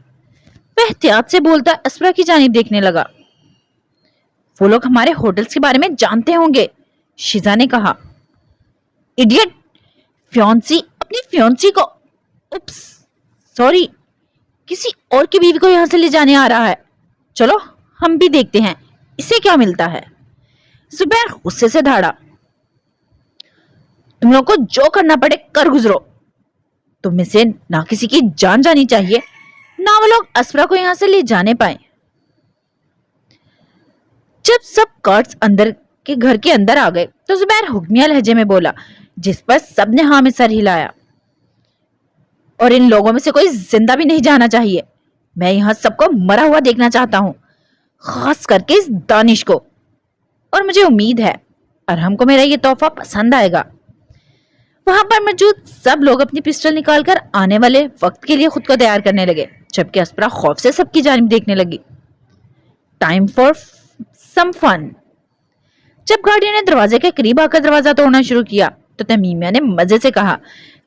वह एहतियात से बोलता अस्परा की जानिब देखने लगा। वो लोग हमारे होटल्स के बारे में जानते होंगे, शिजा ने कहा। इडियट, फियांसी अपनी फियांसी को, उप्स सॉरी, किसी और की बीवी को यहां से ले जाने आ रहा है। चलो हम भी देखते हैं इसे क्या मिलता है, जुबैर गुस्से से धाड़ा। तुम लोग को जो करना पड़े कर गुजरो, तुम में से ना किसी की जान जानी चाहिए ना वो लोग अस्परा को यहां से ले जाने पाए। जब सब गार्ड्स अंदर के घर के अंदर आ गए तो जुबैर हुक्मिया लहजे में बोला जिस पर सबने हाँ में सर हिलाया। और इन लोगों में से कोई जिंदा भी नहीं जाना चाहिए, मैं यहां सबको मरा हुआ देखना चाहता हूं, खास करके इस दानिश को। और मुझे उम्मीद है अरहम को मेरा ये तोहफा पसंद आएगा। वहां पर मौजूद सब लोग अपनी पिस्टल निकालकर आने वाले वक्त के लिए खुद को तैयार करने लगे जबकि अस्परा खौफ से सबकी जानिब देखने लगी। Time for some fun. जब गार्डियन ने दरवाजे के करीब आकर दरवाजा तोड़ना शुरू किया तो तमीमिया ने मजे से कहा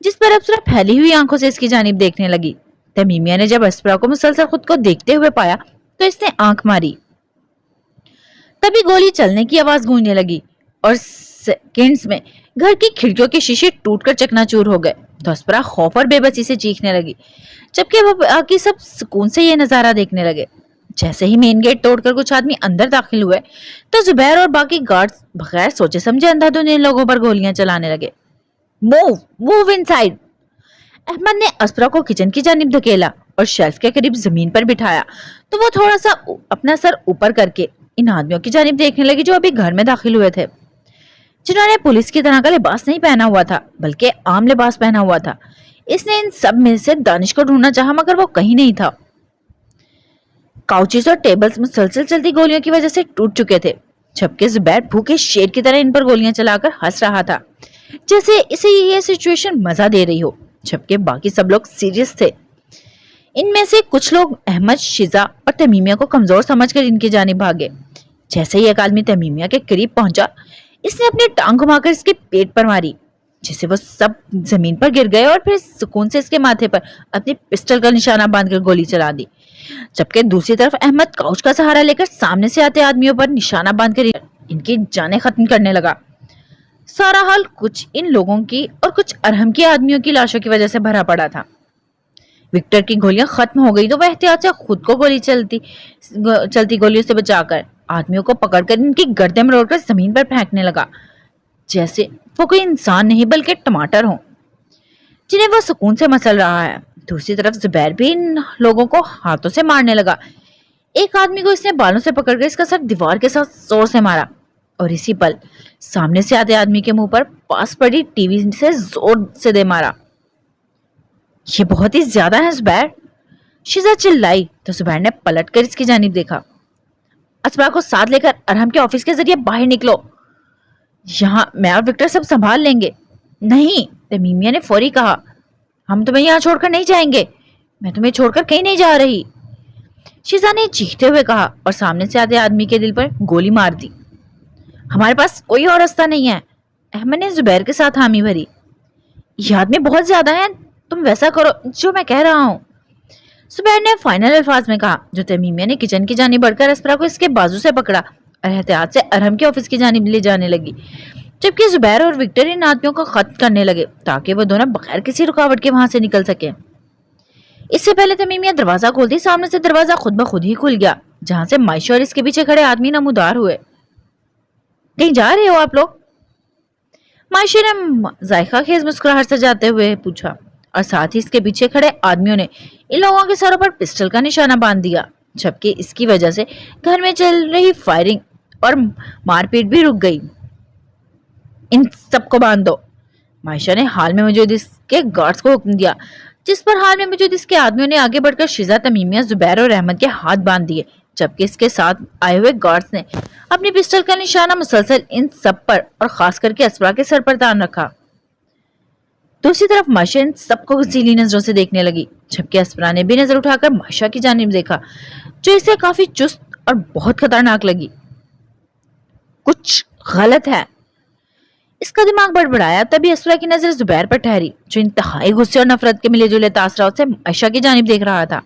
जिस पर अस्परा फैली हुई आंखों से इसकी जानिब देखने लगी। तमीमिया ने जब अस्परा को मुसलसल खुद को देखते हुए पाया तो इसने आंख मारी। तभी गोली चलने की आवाज गूंजने लगी और सेकंड्स में घर की खिड़कियों के शीशे टूटकर चकनाचूर हो गए। तो अस्परा खौफ और बेबसी से चीखने लगी जबकि वो बाकी सब सुकून से ये नजारा देखने लगे। जैसे ही मेन गेट तोड़कर कुछ आदमी अंदर दाखिल हुए तो जुबैर और बाकी गार्ड्स बगैर सोचे समझे अंधाधुंध इन लोगों पर गोलियां चलाने लगे। Move move inside. अहमद ने अस्परा को किचन की जानिब धकेला और शेल्फ के करीब जमीन पर बिठाया तो वो थोड़ा सा अपना सर ऊपर करके इन आदमियों की जानिब देखने लगी जो अभी घर में दाखिल हुए थे, जिन्होंने पुलिस की तरह का लिबास नहीं पहना हुआ था बल्कि आम लिबास पहना हुआ था। इसने इन सब में से दानिश को ढूंढना चाहा मगर वो कहीं नहीं था। काउचेस और टेबल्स मुसलसल चलती गोलियों की वजह से टूट चुके थे, जबकि जुबैर भूखे शेर की तरह इन पर गोलियां चलाकर हंस रहा था जैसे इसे ये सिचुएशन मजा दे रही हो, जबकि बाकी सब लोग सीरियस थे। इनमें से कुछ लोग अहमद, शिजा और तमीमिया को कमजोर समझकर इनकी जानिब भागे। जैसे ही एक आदमी तमीमिया के करीब पहुंचा, इसने अपनी टांग घुमाकर इसके पेट पर मारी, जिससे वो सब जमीन पर गिर गए और फिर सुकून से इसके माथे पर अपनी पिस्टल का निशाना बांधकर गोली चला दी। जबकि दूसरी तरफ अहमद काउच का सहारा लेकर सामने से आते आदमियों पर निशाना बांधकर इनकी जानें खत्म करने लगा। सारा हाल कुछ इन लोगों की और कुछ अरहम के आदमियों की लाशों की वजह से भरा पड़ा था। विक्टर की गोलियां खत्म हो गई तो वह एहतियात से खुद को चलती गोलियों से बचाकर आदमियों को पकड़कर इनकी गर्दन मरोड़कर जमीन पर फेंकने लगा, जैसे वो कोई इंसान नहीं बल्कि टमाटर हो जिन्हें वो सुकून से मसल रहा है। दूसरी तरफ जुबैर भी इन लोगों को हाथों से मारने लगा। एक आदमी को इसने बालों से पकड़कर इसका सर दीवार के साथ जोर से मारा और इसी पल सामने से आते आदमी के मुंह पर पास पड़ी टीवी से जोर से दे मारा। ये बहुत ही ज्यादा है जुबैर, शिजा चिल्लाई तो जुबैर ने पलटकर इसकी जानिब देखा। अस्परा को साथ लेकर अरहम के ऑफिस के जरिए बाहर निकलो, यहाँ मैं और विक्टर सब संभाल लेंगे। नहीं, तमीमिया ने फौरी कहा, हम तुम्हें यहाँ छोड़कर नहीं जाएंगे, मैं तुम्हें छोड़कर कहीं नहीं जा रही, शिजा ने चीखते हुए कहा और सामने से आते आदमी के दिल पर गोली मार दी। हमारे पास कोई और रास्ता नहीं है, अहमद ने जुबैर के साथ हामी भरी। ये आदमी बहुत ज्यादा है, तुम वैसा करो जो मैं कह रहा हूँ, जुबैर ने फाइनल अल्फाज में कहा। जो तमीमिया ने किचन की जानिब बढ़कर अस्परा को इसके बाजू से पकड़ा और एहतियात से अरहम के ऑफिस की जानिब ले जाने लगी, जबकि जुबैर और विक्टर इन आदमियों को खत्म करने लगे ताकि वो दोनों बगैर किसी रुकावट के वहां से निकल सके। इससे पहले तमीमिया दरवाजा खोलती सामने से दरवाजा खुद ब खुद ही खुल गया, जहां से मायशा और इसके पीछे खड़े आदमी नमूदार हुए। कहीं जा रहे हो आप लोग? मायशा ने जायका खेज मुस्कुराहट से जाते हुए पूछा और साथ ही इसके पीछे खड़े आदमियों ने इन लोगों के सरों पर पिस्टल का निशाना बांध दिया, जबकि इसकी वजह से घर में चल रही फायरिंग और मारपीट भी रुक गई। इन सबको बांध दो, मायशा ने हाल में मौजूद इसके गार्ड्स को हुक्म दिया, जिस पर हाल में मौजूद इसके आदमियों ने आगे बढ़कर शिजा, तमीमिया, जुबैर और अहमद के हाथ बांध दिए, जबकि इसके साथ आए हुए गार्ड्स ने अपनी पिस्टल का निशाना मुसलसल इन सब पर और खास करके अस्परा के सर पर तान रखा। दूसरी तरफ मायशा इन सबको गसीली नजरों से देखने लगी, जबकि अस्परा ने भी नजर उठाकर मायशा की जानिब देखा, जो इसे काफी चुस्त और बहुत खतरनाक लगी। कुछ गलत है, इसका दिमाग बड़बड़ाया। तभी अस्परा की नजर जुबैर पर ठहरी, जो इंतहाई गुस्से और नफरत के मिले जुले तासरात से मायशा की जानिब देख रहा था।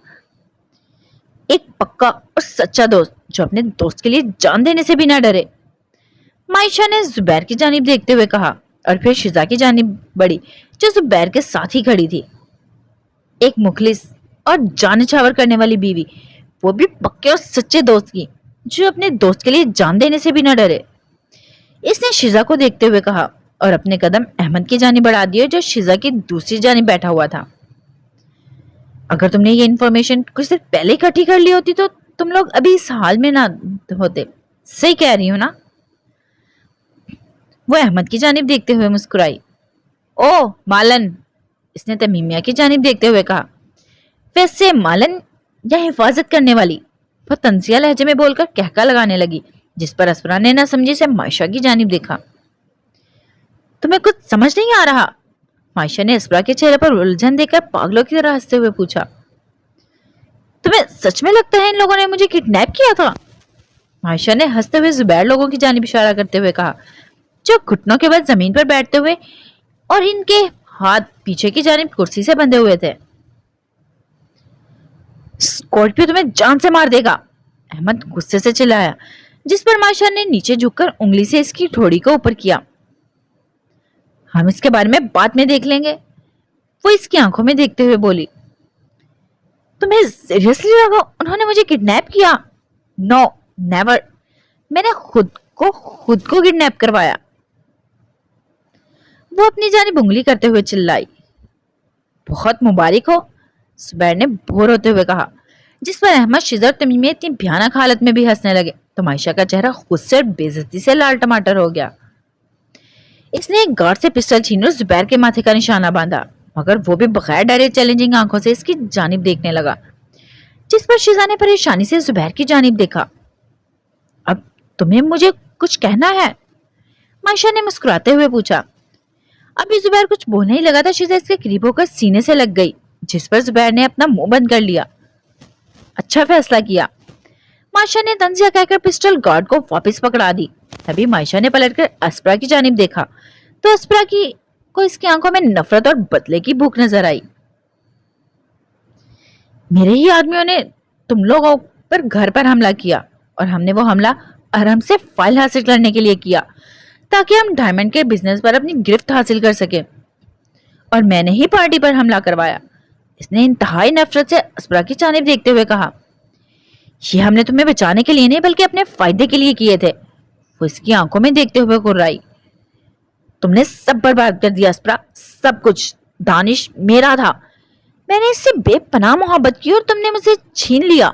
एक पक्का और सच्चा दोस्त जो अपने दोस्त के लिए जान देने से भी ना डरे, मायशा ने जुबैर की जानिब देखते हुए कहा और फिर शिजा की जानिब बढ़ी, जो जुबैर के साथ ही खड़ी थी। एक मुखलिस और जान निछावर करने वाली बीवी, वो भी पक्के और सच्चे दोस्त की, जो अपने दोस्त के लिए जान देने से भी ना डरे। इसने शिजा को देखते हुए कहा और अपने कदम अहमद की जानिब बढ़ा दिए, जो शिजा की दूसरी जानिब बैठा हुआ था। अगर तुमने ये इन्फॉर्मेशन कुछ देर पहले इकट्ठी कर ली होती तो तुम लोग अभी इस हाल में ना होते। सही कह रही हो ना? वो अहमद की जानिब देखते हुए मुस्कुराई। ओ मालन, इसने तमीमिया की जानिब देखते हुए कहा। वैसे मालन या हिफाजत करने वाली, वो तंजिया लहजे में बोलकर कहका लगाने लगी, जिस पर अस्परा ने ना समझी से मायशा की जानिब देखा। तुम्हें कुछ समझ नहीं आ रहा? मायशा ने अस्परा के चेहरे पर उलझन देकर पागलों की तरह हंसते हुए पूछा। तुम्हें सच में लगता है इन लोगों ने मुझे किडनैप किया था? मायशा ने हंसते हुए जुबैर लोगों की जानिब इशारा करते हुए कहा, जो घुटनों के बाद जमीन पर बैठते हुए और इनके हाथ पीछे की जानिब कुर्सी से बंधे हुए थे। स्कॉर्पियो तुम्हें जान से मार देगा, अहमद गुस्से से चिल्लाया, जिस पर मायशा ने नीचे झुककर उंगली से इसकी ठोड़ी को ऊपर किया। हम इसके बारे में बाद में देख लेंगे, वो इसकी आंखों में देखते हुए बोली। تمہیں سیریسلی لگا انہوں نے مجھے کڈنیپ کیا؟ نو، نیور، میں نے خود کو کڈنیپ کروایا۔ وہ اپنی جانب انگلی کرتے ہوئے چلائی۔ بہت مبارک ہو، زبیر نے بور ہوتے ہوئے کہا، جس پر احمد، شیزا اور تمیمہ اتنی بھیانک حالت میں بھی ہنسنے لگے تو عائشہ کا چہرہ غصے اور بے عزتی سے لال ٹماٹر ہو گیا۔ اس نے ایک گارڈ سے پسٹل چھین اور زبیر کے ماتھے کا نشانہ باندھا، مگر وہ بھی بغیر ڈرے چیلنجنگ آنکھوں سے اس کی جانب دیکھنے لگا، جس پر شیزا نے پریشانی سے زبیر کی جانب دیکھا۔ اب تمہیں مجھے کچھ کہنا ہے؟ عائشہ نے مسکراتے ہوئے پوچھا۔ ابھی زبیر کچھ بولنے ہی لگا تھا، شیزا اس کے قریب ہو کر سینے سے لگ گئی، جس پر زبیر نے اپنا منہ بند کر لیا۔ اچھا فیصلہ کیا، مائشہ نے تنزیہ کہہ کر پسٹل گارڈ کو واپس پکڑا دی۔ تبھی مائشہ نے پلٹ کر اسپرا کی جانب دیکھا تو اسپرا کو اس کی آنکھوں میں نفرت اور بدلے کی بھوک نظر آئی۔ میرے ہی آدمیوں نے تم لوگوں پر گھر پر حملہ کیا، اور ہم نے وہ حملہ ارحم سے فائل حاصل کرنے کے لیے کیا تاکہ ہم ڈائمنڈ کے بزنس پر اپنی گرفت حاصل کر سکیں، اور میں نے ہی پارٹی پر حملہ کروایا۔ اس نے انتہائی نفرت سے اسپرا کی جانب دیکھتے ہوئے کہا، یہ ہم نے تمہیں بچانے کے لیے نہیں بلکہ اپنے فائدے کے لیے کیے تھے۔ وہ اس کی آنکھوں میں دیکھتے ہوئے کررائی۔ تم نے سب برباد کر دیا اسپرا، سب کچھ۔ دانش میرا تھا، میں نے اس سے بے پناہ محبت کی اور تم نے مجھے چھین لیا۔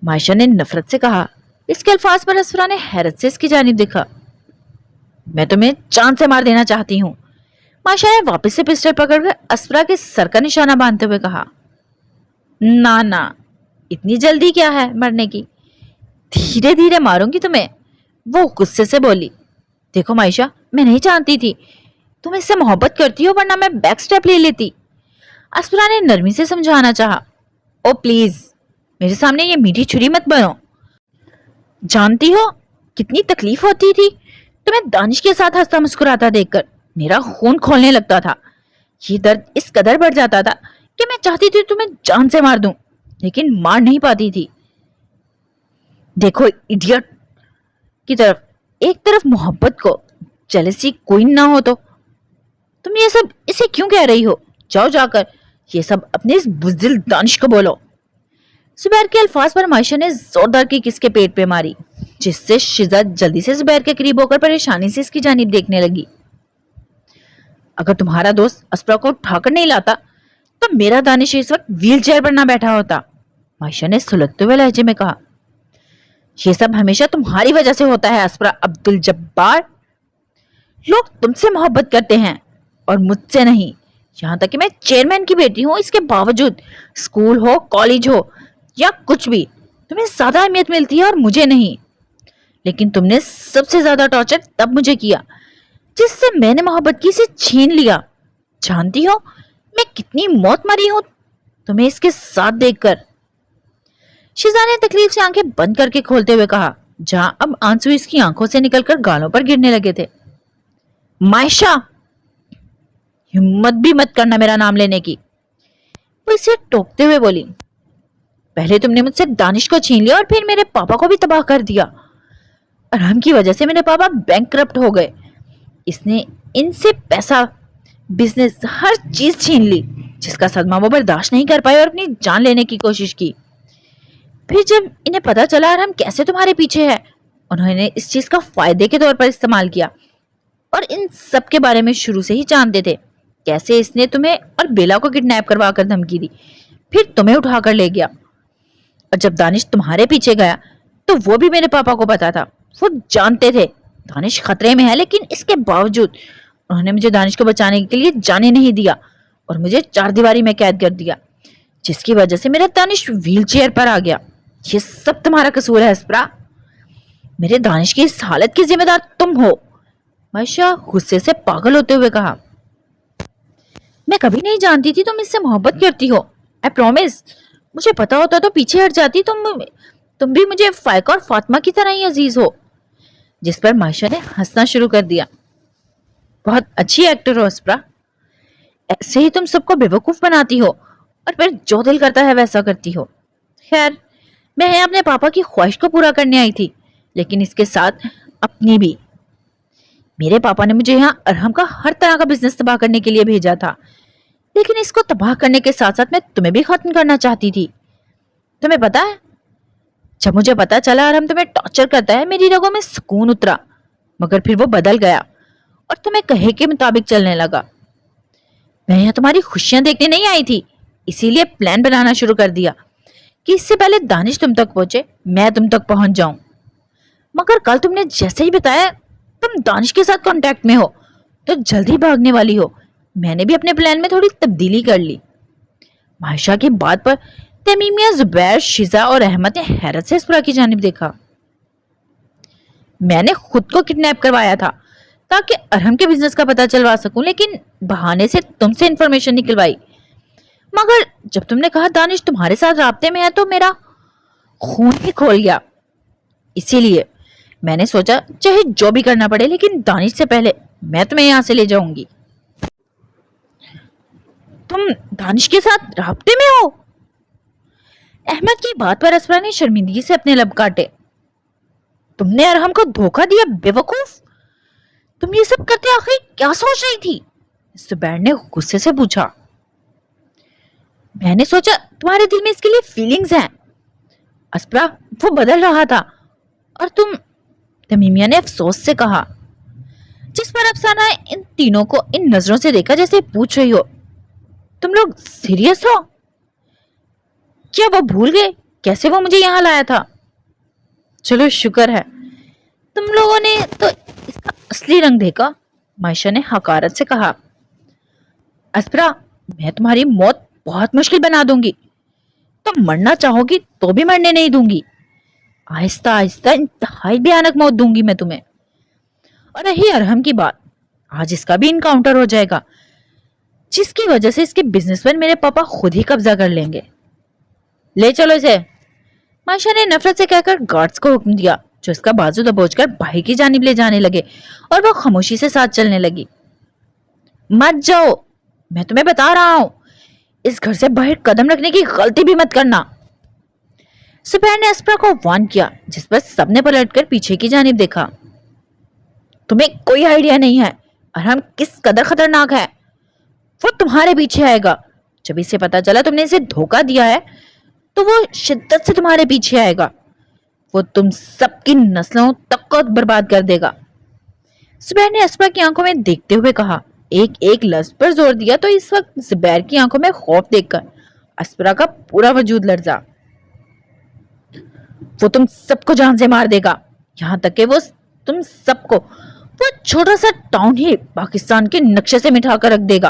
مائشہ نے نفرت سے کہا۔ اس کے الفاظ پر اسپرا نے حیرت سے اس کی جانب دیکھا۔ میں تمہیں جان سے مار دینا چاہتی ہوں، مائشہ نے واپس سے پسٹل پکڑ کر اسپرا کے سر کا نشانہ باندھتے ہوئے کہا۔ نہ، اتنی جلدی کیا ہے مرنے کی، دھیرے دھیرے ماروں گی تمہیں، وہ غصے سے بولی۔ دیکھو مائشہ، میں نہیں جانتی تھی تم اس سے محبت کرتی ہو، ورنہ میں بیک سٹیپ لے لیتی، اسپرا نے نرمی سے سمجھانا چاہا۔ او پلیز، میرے سامنے یہ میٹھی چھری مت بنو، جانتی ہو کتنی تکلیف ہوتی تھی تمہیں دانش کے ساتھ ہنستا مسکراتا دیکھ کر، میرا خون کھولنے لگتا تھا، یہ درد اس قدر بڑھ جاتا تھا کہ میں چاہتی تھی تمہیں جان سے مار دوں، لیکن مار نہیں پاتی تھی۔ دیکھو ایڈیٹ کی طرف، ایک طرف محبت کو جیلسی کوئی نہ ہو تو تم یہ سب اسے کیوں کہہ رہی ہو؟ جاؤ جا کر یہ سب اپنے اس بزدل دانش کو بولو۔ زبیر کے الفاظ پر مائشہ نے زوردار کی کس کے پیٹ پہ ماری، جس سے شیزا جلدی سے زبیر کے قریب ہو کر پریشانی سے اس کی جانب دیکھنے لگی۔ اگر تمہارا دوست اسپرا کو اٹھا کر نہیں لاتا تو میرا دانش اس وقت ویل چیئر پر نہ بیٹھا ہوتا، مائشہ نے سلگتے ہوئے لہجے میں کہا۔ یہ سب ہمیشہ تمہاری وجہ سے ہوتا ہے اسپرا عبد الجبار، لوگ تم سے محبت کرتے ہیں اور مجھ سے نہیں، یہاں تک کہ میں چیئرمین کی بیٹی ہوں، اس کے باوجود اسکول ہو، کالج ہو یا کچھ بھی، تمہیں زیادہ اہمیت ملتی ہے اور مجھے نہیں۔ لیکن تم نے سب سے زیادہ ٹارچر تب مجھے کیا جس سے میں نے محبت کی، اسے چھین لیا۔ جانتی ہو میں کتنی موت مری ہوں تمہیں اس کے ساتھ دیکھ کر؟ شیزا نے تکلیف سے آنکھیں بند کر کے کھولتے ہوئے کہا، جہاں اب آنسو اس کی آنکھوں سے نکل کر گالوں پر گرنے لگے تھے۔ مائشہ، ہمت بھی مت کرنا میرا نام لینے کی، وہ اسے ٹوکتے ہوئے بولی۔ پہلے تم نے مجھ سے دانش کو چھین لیا اور پھر میرے پاپا کو بھی تباہ کر دیا، اور ہم کی وجہ سے میرے پاپا بینک کرپٹ ہو گئے۔ اس نے ان سے پیسہ، بزنس، ہر چیز چھین لی، جس کا صدمہ وہ برداشت نہیں کر پائے اور اپنی جان لینے کی کوشش کی۔ پھر جب انہیں پتا چلا اور ہم کیسے تمہارے پیچھے ہیں، انہوں نے اس چیز کا فائدے کے طور پر استعمال کیا، اور ان سب کے بارے میں شروع سے ہی جانتے تھے، کیسے اس نے تمہیں اور بیلا کو کڈنیپ کروا کر دھمکی دی، پھر تمہیں اٹھا کر لے گیا۔ اور جب دانش تمہارے پیچھے گیا تو وہ بھی میرے پاپا کو پتا تھا، وہ جانتے تھے دانش خطرے میں ہے، لیکن اس کے باوجود انہوں نے مجھے دانش کو بچانے کے لیے جانے نہیں دیا اور مجھے چار دیواری میں قید کر دیا، جس کی وجہ سے میرا دانش ویل چیئر پر آ گیا۔ یہ سب تمہارا قصور ہے اسپرا، میرے دانش کی اس حالت کی ذمہ دار تم ہو، مائشہ غصے سے پاگل ہوتے ہوئے کہا۔ میں کبھی نہیں جانتی تھی تم اس سے محبت کرتی ہو، I promise، مجھے پتا ہوتا تو پیچھے ہٹ جاتی، تم بھی مجھے فائقہ اور فاطمہ کی طرح ہی عزیز ہو، جس پر مائشہ نے ہنسنا شروع کر دیا۔ بہت اچھی ایکٹر ہو اسپرا، ایسے ہی تم سب کو بے وقوف بناتی ہو اور پھر جو دل کرتا ہے ویسا کرتی ہو۔ خیر، میں یہاں اپنے پاپا کی خواہش کو پورا کرنے آئی تھی، لیکن اس کے ساتھ اپنی بھی۔ میرے پاپا نے مجھے یہاں ارحم کا ہر طرح کا بزنس تباہ کرنے کے لیے بھیجا تھا، लेकिन इसको तबाह करने के साथ साथ मैं तुम्हें भी खत्म करना चाहती थी। तुम्हें पता है, जब मुझे पता चला अरहम तुम्हें टॉर्चर करता है, मेरी रगों में सुकून उतरा, मगर फिर वो बदल गया और तुम्हें कहे के मुताबिक चलने लगा। मैं यहाँ तुम्हारी खुशियां देखने नहीं आई थी, इसीलिए प्लान बनाना शुरू कर दिया कि इससे पहले दानिश तुम तक पहुंचे, मैं तुम तक पहुंच जाऊं। मगर कल तुमने जैसे ही बताया तुम दानिश के साथ कांटेक्ट में हो तो जल्दी भागने वाली हो, मैंने भी अपने प्लान में थोड़ी तब्दीली कर ली। मायशा की बात पर तमीमिया, जुबैर, शिजा और अहमद ने हैरत से इस्रा की जानिब देखा। मैंने खुद को किडनैप करवाया था ताकि अरहम के बिजनेस का पता चलवा सकूं, लेकिन बहाने से तुमसे इंफॉर्मेशन निकलवाई। मगर जब तुमने कहा दानिश तुम्हारे साथ राब्ते में है तो मेरा खून ही खोल गया। इसीलिए मैंने सोचा चाहे जो भी करना पड़े, लेकिन दानिश से पहले मैं तुम्हें यहां से ले जाऊंगी। तुम दानिश के साथ राब्ते में हो? अहमद की बात पर असरा ने शर्मिंदगी से अपने लब काटे। तुमने अरहम को धोखा दिया बेवकूफ, तुम ये सब करते आखिर क्या सोच रही थी? जुबैर ने गुस्से से पूछा। मैंने सोचा तुम्हारे दिल में इसके लिए फीलिंग्स हैं। अस्परा, वो बदल रहा था और तुम, तमीमिया ने अफसोस से कहा, जिस पर अफसाना इन तीनों को इन नजरों से देखा जैसे पूछ रही हो, तुम लोग सीरियस हो? क्या वो भूल गए कैसे वो मुझे यहाँ लाया था? चलो शुक्र है तुम लोगों ने तो इसका असली रंग देखा, मायशा ने हकारत से कहा। अस्परा, मैं तुम्हारी मौत बहुत मुश्किल बना दूंगी, तुम मरना चाहोगी तो भी मरने नहीं दूंगी। आहिस्ता आहिस्ता इंतहाई भयानक मौत दूंगी मैं तुम्हें। और रही अरहम की बात, आज इसका भी इनकाउंटर हो जाएगा, जिसकी वजह से इसके बिजनेस पर मेरे पापा खुद ही कब्जा कर लेंगे। ले चलो इसे, मायशा ने नफरत से कहकर गार्ड्स को हुक्म दिया, जो इसका बाजू दबोचकर बाहर की जानिब ले जाने लगे और वो खामोशी से साथ चलने लगी। मत जाओ, मैं तुम्हें बता रहा हूं, इस घर से बाहर कदम रखने की गलती भी मत करना। सुबैर ने अस्परा को वार्न किया, जिस पर सबने पलटकर पीछे की जानिब देखा। तुम्हें कोई आइडिया नहीं है अरहम किस कदर खतरनाक है, वो तुम्हारे पीछे आएगा। जब इसे पता चला तुमने इसे धोखा दिया है तो वो शिद्दत से तुम्हारे पीछे आएगा, वो तुम सबकी नस्लों तक को बर्बाद कर देगा। सुबैर ने अस्परा की आंखों में देखते हुए कहा। एक एक लफ्ज पर जोर दिया तो इस वक्त जुबैर की आंखों में खौफ देखकर अस्परा का पूरा वजूद लर्जा। वो तुम सबको जान से मार देगा, यहाँ तक कि वो तुम सबको वो छोटा सा टाउन ही पाकिस्तान के नक्शे से मिटा कर रख देगा।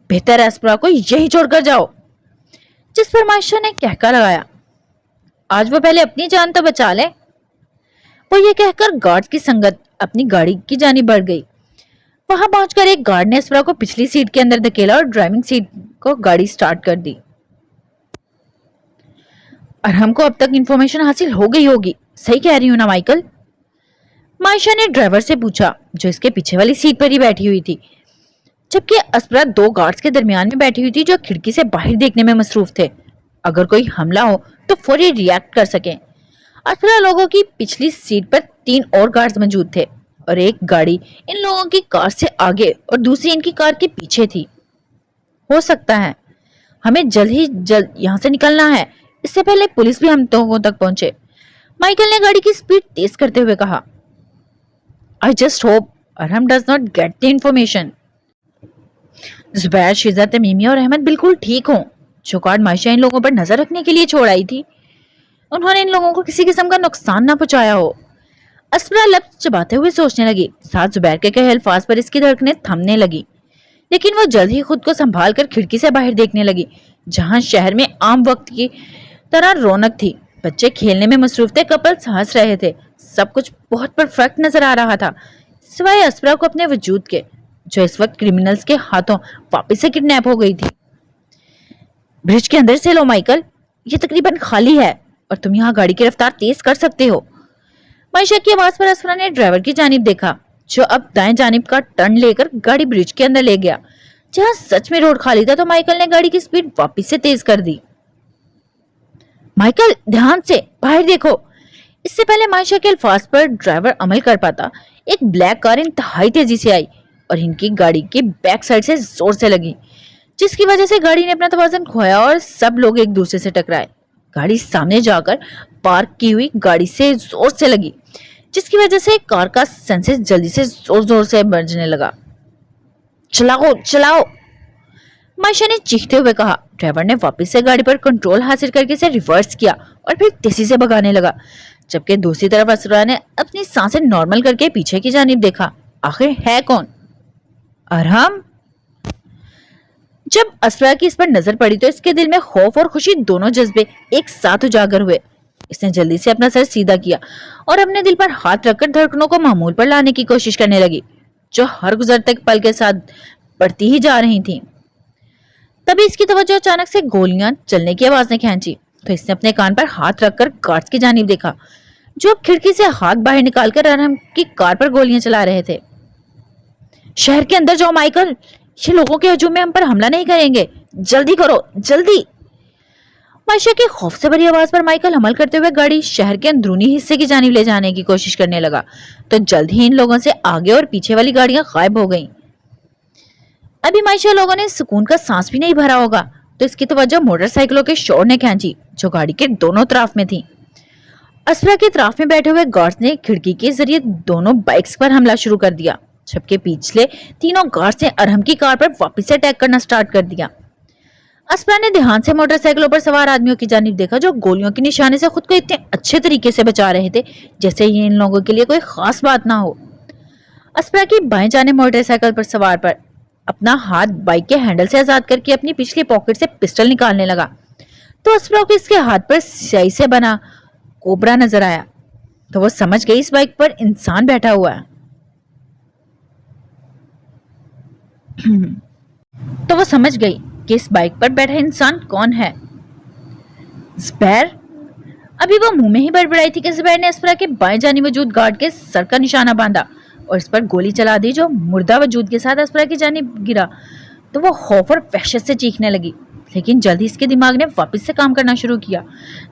बेहतर है अस्परा को यही छोड़कर जाओ। जिस पर मायशा ने कहका लगाया, आज वो पहले अपनी जान तो बचा ले। वो ये कहकर गार्ड की संगत अपनी गाड़ी की जानिब बढ़ गई। वहां पहुंचकर एक गार्ड ने अस्परा को पिछली सीट के अंदर धकेला और ड्राइविंग सीट को गाड़ी स्टार्ट कर दी। अरहम को अब तक इंफॉर्मेशन हासिल हो गई होगी, सही कह रही हूं ना माइकल? मायशा ने ड्राइवर से पूछा, जो इसके पीछे वाली सीट पर ही बैठी हुई थी, जबकि अस्परा दो गार्ड्स के दरमियान में बैठी हुई थी, जो खिड़की से बाहर देखने में मसरूफ थे, अगर कोई हमला हो तो फौरी रिएक्ट कर सकें। 18 लोगों की पिछली सीट पर 3 और गार्ड्स मौजूद थे और एक गाड़ी इन लोगों की कार से आगे और दूसरी इनकी कार के पीछे थी। हो सकता है हमें जल्द ही जल्द यहाँ से निकलना है, इससे पहले पुलिस भी हम लोगों तक पहुंचे। माइकल ने गाड़ी की स्पीड तेज करते हुए कहा। I just hope Arham does not get the information. Zubair, Shiza, Tamimia और अहमद बिल्कुल ठीक हों। जो गार्ड मायशा इन लोगों पर नजर रखने के लिए छोड़ आई थी, उन्होंने इन लोगों को किसी किस्म का नुकसान ना पहुंचाया हो। अस्परा लफ्ज चबाते हुए सोचने लगी। साथ जुबैर के कहे अल्फाज पर इसकी धड़कनें थमने लगी, लेकिन वो जल्द ही खुद को संभाल कर खिड़की से बाहर देखने लगी, जहां शहर में आम वक्त की तरह रौनक थी। बच्चे खेलने में मसरूफ थे, कपल्स हंस रहे थे, सब कुछ बहुत परफेक्ट नजर आ रहा था, सिवाय अस्परा को अपने वजूद के, जो इस वक्त क्रिमिनल्स के हाथों वापस से किडनैप हो गई थी। ब्रिज के अंदर से लो माइकल, ये तकरीबन खाली है और तुम यहाँ गाड़ी की रफ्तार तेज कर सकते हो। मायशा की आवाज पर अस्परा ने ड्राइवर की जानिब देखा, जो अब दाएं जानिब का टर्न लेकर गाड़ी ब्रिज के अंदर ले गया, जहां सच में रोड खाली था। तो माइकल ने गाड़ी की स्पीड वापस से तेज कर दी। माइकल, ध्यान से बाहर देखो। इससे पहले मायशा के अल्फाज पर ड्राइवर अमल कर पाता, एक ब्लैक कार इंतहाई तेजी से आई और इनकी गाड़ी की बैक साइड से जोर से लगी, जिसकी वजह से गाड़ी ने अपना तवाज़ुन खोया और सब लोग एक दूसरे से टकराए। गाड़ी सामने जाकर पार्क की हुई गाड़ी से जोर से लगी, जिसकी वजह से कार का सेंसर जल्दी से जोर जोर से बजने लगा। चलाओ चलाओ, मायशा ने चीखते हुए कहा। ड्राइवर ने वापस से गाड़ी पर कंट्रोल हासिल करके इसे रिवर्स किया और फिर तेजी से भगाने लगा, जबकि दूसरी तरफ असरा ने अपनी सांसें नॉर्मल करके पीछे की जानिब देखा। आखिर है कौन? अरहम। जब असरा की इस पर नजर पड़ी तो इसके दिल में खौफ और खुशी दोनों जज्बे एक साथ उजागर हुए। इसने जल्दी से अपना सर सीधा किया और अपने दिल पर हाथ रखकर धड़कनों को मामूल पर लाने की कोशिश करने लगी, जो हर गुजरते पल के साथ बढ़ती ही जा रही थी। तभी इसकी तवज्जो अचानक से गोलियां चलने की आवाज ने खींची, तो इसने अपने कान पर हाथ रखकर गार्ड्स की जानिब देखा, जो अब खिड़की से हाथ बाहर निकालकर अरहम की कार पर गोलियां चला रहे थे। शहर के अंदर जाओ माइकल, ये लोगों के हजूम में हम पर हमला नहीं करेंगे, जल्दी करो जल्दी। मायशा के खौफ से भरी आवाज पर माइकल अमल करते हुए गाड़ी शहर के अंदरूनी हिस्से की जानिब ले जाने की कोशिश करने लगा, तो जल्द ही इन लोगों से आगे और पीछे वाली गाड़ियां गायब हो गईं। अभी मायशा लोगों ने सुकून का सांस भी नहीं भरा होगा, तो इसकी तवज्जो मोटरसाइकिलों के शोर ने खींची, जो गाड़ी के दोनों तरफ में थी। असरा के तरफ में बैठे हुए गार्ड्स ने खिड़की के जरिए दोनों बाइक्स पर हमला शुरू कर दिया, जबकि पिछले तीनों गार्ड्स ने अरहम की कार पर वापस से अटैक करना स्टार्ट कर दिया। असरा ने ध्यान से मोटरसाइकिलों पर सवार आदमियों की जानिब देखा, जो गोलियों के निशाने से खुद को इतने अच्छे तरीके से बचा रहे थे जैसे ये इन लोगों के लिए कोई खास बात ना हो। असरा की बाएं जाने मोटरसाइकिल पर सवार पर अपना हाथ बाइक के हैंडल से आजाद करके अपनी पिछली पॉकेट से पिस्टल निकालने लगा, तो असरा को इसके हाथ पर स्याही से बना कोबरा नजर आया, तो वो समझ गई इस बाइक पर इंसान बैठा हुआ है। तो वो समझ गई कि इस बाइक पर बैठा इंसान कौन है। ज़ुबैर। अभी वो मुंह में ही बड़बड़ाई थी कि ज़ुबैर ने असरा के बाएं जानी मौजूद गार्ड के सर का निशाना बांधा और इस पर गोली चला दी, जो मुर्दा वजूद के साथ असरा की जानिब गिरा। तो वो खौफ और वहशत से चीखने लगी, लेकिन जल्दी इसके दिमाग ने वापस से काम करना शुरू किया,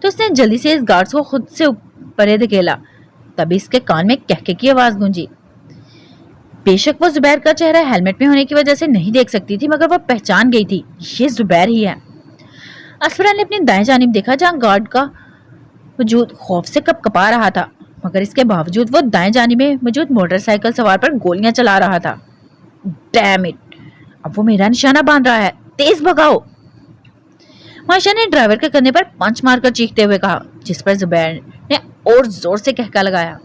तो इसने जल्दी से इस गार्ड को खुद से ऊपर धकेला। तभी इसके कान में कहके की आवाज गूंजी। बेशक वो ज़ुबैर का चेहरा हेलमेट में होने की वजह से नहीं देख सकती थी, मगर वो पहचान गई थी, ये ज़ुबैर ही है। असफरा ने अपनी दाएं जानिब देखा, जहां गार्ड का वजूद खौफ से कपकपा रहा था, मगर इसके बावजूद वो दाएं जानिब में मौजूद मोटरसाइकिल सवार पर गोलियां चला रहा था। डैम इट, अब वो मेरा निशाना बांध रहा है, तेज भगाओ। मायशा ने ड्राइवर के कंधे पर पंच मारकर चीखते हुए कहा, जिस पर ज़ुबैर ने और जोर से कहका लगाया।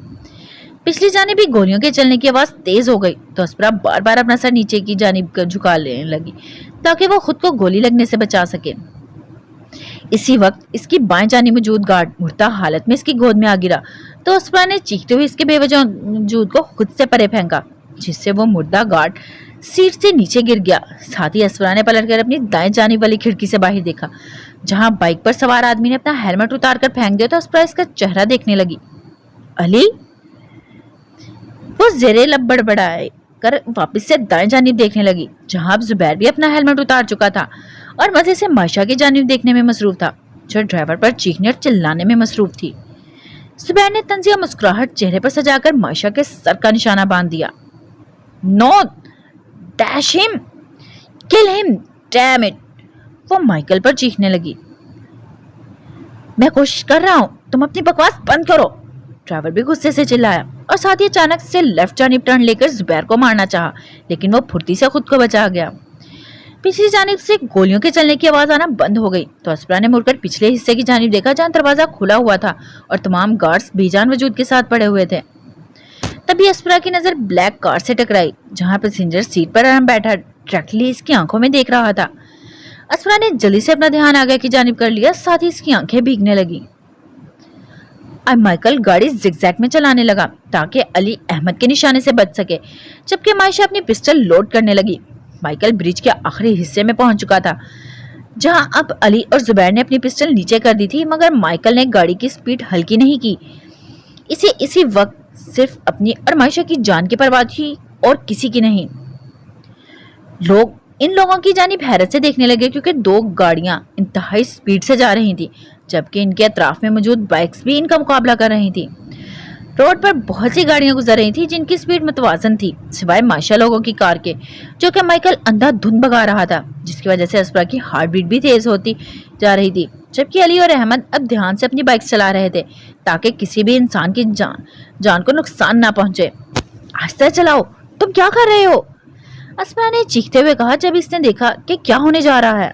पिछली जानिब भी गोलियों के चलने की आवाज तेज हो गई, तो असफरा बार बार अपना सर नीचे की जानिब झुका लेने लगी, ताकि वो खुद को गोली लगने से बचा सके। इसी वक्त इसकी बाएं जानिब मौजूद गार्ड मुर्दा हालत में इसकी गोद में आ गिरा, तो असफरा ने चीखते हुए इसके बेवजह वजूद को खुद से परे फेंका, जिससे वो मुर्दा गार्ड सीट से नीचे गिर गया। साथ ही असफरा ने पलटकर अपनी दाएं जानिब वाली खिड़की से बाहर देखा, जहां बाइक पर सवार आदमी ने अपना हेलमेट उतार कर फेंक दिया, तो असफरा इसका चेहरा देखने लगी। अली। वो जेरे लब बड़बड़ाए कर वापस से दाएं जानिब देखने लगी, जहां अब ज़ुबैर भी अपना हेलमेट उतार चुका था और मजे से मायशा की जानिब देखने में मसरूफ था, जो ड्राइवर पर चीखने और चिल्लाने में मसरूफ थी। ज़ुबैर ने तंजिया मुस्कुराहट चेहरे पर सजाकर मायशा के सर का निशाना बांध दिया। No, dash him, kill him, damn it, वो माइकल पर चीखने लगी। मैं कोशिश कर रहा हूं, तुम अपनी बकवास बंद करो। ड्राइवर भी गुस्से से चिल्लाया और साथ ही अचानक से लेफ्ट जानिब टर्न लेकर ज़ुबैर को मारना चाहा, लेकिन वो फुर्ती से खुद को बचा गया। पिछली जानिब से गोलियों के चलने की आवाज आना बंद हो गई, तो असफरा ने मुड़कर पिछले हिस्से की जानिब देखा, जहां दरवाजा खुला हुआ था और तमाम गार्ड्स बेजान वजूद के साथ पड़े हुए थे। तभी असफरा की नजर ब्लैक कार से टकराई, जहां पैसेंजर सीट पर आराम बैठा डायरेक्टली इसकी आंखों में देख रहा था। असफरा ने जल्दी से अपना ध्यान आगे की जानिब कर लिया, साथ ही इसकी आंखें भीगने लगी। अब माइकल गाड़ी जिगजैग में चलाने लगा, ताकि अली अहमद के निशाने से बच सके, जबकि मायशा अपनी पिस्टल लोड करने लगी। माइकल ब्रिज के आखिरी हिस्से में पहुंच चुका था, जहां अब अली और ज़ुबैर ने अपनी पिस्टल नीचे कर दी थी, मगर माइकल ने गाड़ी की स्पीड हल्की नहीं की। इसी वक्त सिर्फ अपनी और मायशा की जान की परवाह थी और किसी की नहीं। लोग इन लोगों की जानिब हैरत से देखने लगे, क्योंकि दो गाड़ियां इंतहाई स्पीड से जा रही थी, जबकि इनके अतराफ में मौजूद बाइक्स भी इनका मुकाबला कर रही थी। रोड पर बहुत सी गाड़ियां गुजर रही थी जिनकी स्पीड मुतवाजन थी, सिवाय माशा लोगों की कार के, जो कि माइकल अंधाधुंध भगा रहा था, जिसकी वजह से अस्परा की हार्ट बीट भी तेज होती जा रही थी। जबकि अली और अहमद अब ध्यान से अपनी बाइक चला रहे थे ताकि किसी भी इंसान की जान को नुकसान ना पहुंचे। आहिस्ता चलाओ, तुम क्या कर रहे हो? अस्परा ने चीखते हुए कहा जब इसने देखा कि क्या होने जा रहा है।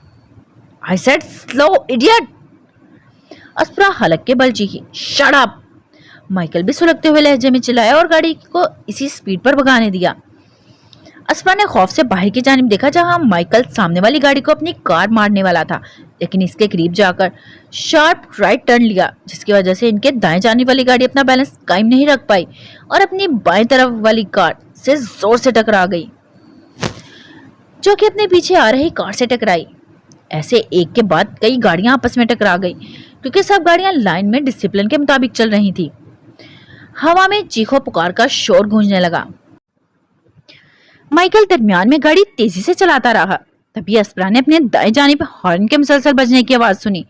I said slow idiot! Aspara हलक के बल चीखी। Shut up! माइकल भी सुलगते हुए लहजे में चिल्लाया और गाड़ी को इसी स्पीड पर भगाने दिया। अस्परा ने खौफ से बाहर की जानिब देखा जहां माइकल सामने वाली गाड़ी को अपनी कार मारने वाला था, लेकिन इसके करीब जाकर शार्प राइट टर्न लिया, जिसकी वजह से इनके दाएं जाने वाली गाड़ी अपना बैलेंस कायम नहीं रख पाई और अपनी बाएं तरफ वाली कार से जोर से टकरा गई, जो कि अपने पीछे आ रही कार से टकराई। ऐसे एक के बाद कई गाड़ियां आपस में टकरा गई क्योंकि सब गाड़ियां लाइन में डिसिप्लिन के मुताबिक चल रही थी। हवा में चीखो पुकार का शोर गूंजने लगा। माइकल दरमियान में गाड़ी तेजी से चलाता रहा। तभी अस्परा ने अपने दाएं जानिब हॉर्न के मुसलसल बजने की आवाज सुनी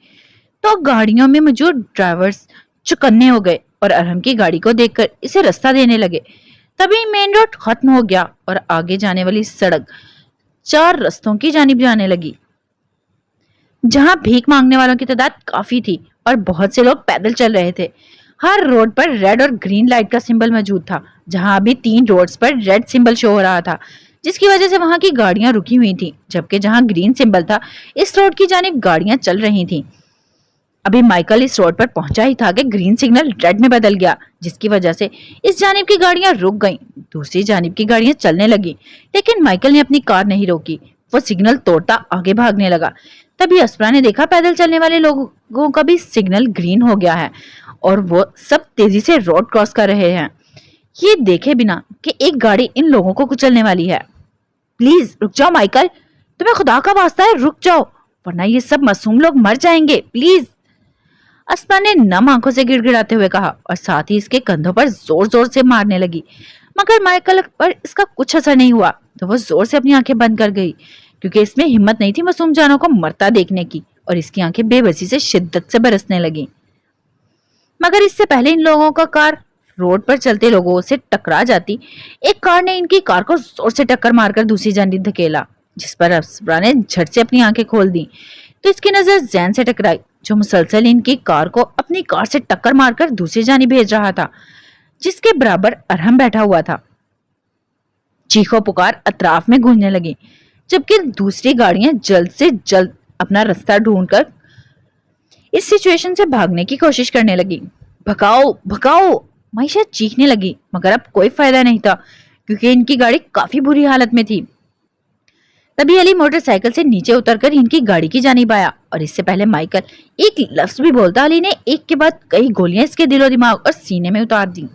तो गाड़ियों में मौजूद ड्राइवर्स चौकन्ने हो गए और अरहम की गाड़ी को देखकर इसे रास्ता देने लगे। तभी मेन रोड खत्म हो गया और आगे जाने वाली सड़क 4 रास्तों की जानिब जाने लगी, जहां भीख मांगने वालों की तादाद काफी थी और बहुत से लोग पैदल चल रहे थे। हर रोड पर रेड और ग्रीन लाइट का सिंबल मौजूद था, जहां अभी 3 रोड्स पर रेड सिंबल शो हो रहा था, जिसकी वजह से वहां की गाड़ियां रुकी हुई थी, जबकि जहां ग्रीन सिंबल था इस रोड की जानिब गाड़ियां चल रही थीं। अभी माइकल इस रोड पर पहुंचा ही था कि ग्रीन सिग्नल रेड में बदल गया, जिसकी वजह से इस जानिब की गाड़ियां रुक गईं, दूसरी जानिब की गाड़ियां चलने लगी, लेकिन माइकल ने अपनी कार नहीं रोकी। वो सिग्नल तोड़ता आगे भागने लगा। तभी अस्परा ने देखा पैदल चलने वाले लोगों का भी सिग्नल ग्रीन हो गया है और वो सब तेजी से रोड क्रॉस कर रहे हैं, ये देखे बिना कि एक गाड़ी इन लोगों को कुचलने वाली है। प्लीज रुक जाओ माइकल, तुम्हें खुदा का वास्ता है रुक जाओ, वरना ये सब मासूम लोग मर जाएंगे, प्लीज। अस्परा ने नम आंखों से गिड़गिड़ाते हुए कहा और साथ ही इसके कंधों पर जोर जोर से मारने लगी, मगर माइकल पर इसका कुछ असर नहीं हुआ तो वो जोर से अपनी आंखें बंद कर गई, क्योंकि इसमें हिम्मत नहीं थी मासूम जानों को मरता देखने की, और इसकी आंखें बेबसी से शिद्दत से बरसने लगी। मगर इससे पहले इन लोगों का कार रोड पर चलते लोगों से टकरा जाती, एक कार ने इनकी कार को जोर से टक्कर मारकर दूसरी जानिब धकेला, जिस पर अस्परा ने झट से अपनी आंखें खोल दी तो इसकी नजर जैन से टकराई, जो मुसलसल इनकी कार को अपनी कार से टक्कर मारकर दूसरी जानिब भेज रहा था, जिसके बराबर अरहम बैठा हुआ था। चीखो पुकार अतराफ में गूंजने लगी, जबकि दूसरी गाड़ियां जल्द से जल्द अपना रास्ता ढूंढकर इस सिचुएशन से भागने की कोशिश करने लगी। भगाओ भगाओ! माइशा चीखने लगी, मगर अब कोई फायदा नहीं था क्योंकि इनकी गाड़ी काफी बुरी हालत में थी। तभी अली मोटरसाइकिल से नीचे उतरकर इनकी गाड़ी की जानिब आया और इससे पहले माइकल एक लफ्ज भी बोलता अली ने एक के बाद कई गोलियां इसके दिलो दिमाग और सीने में उतार दी।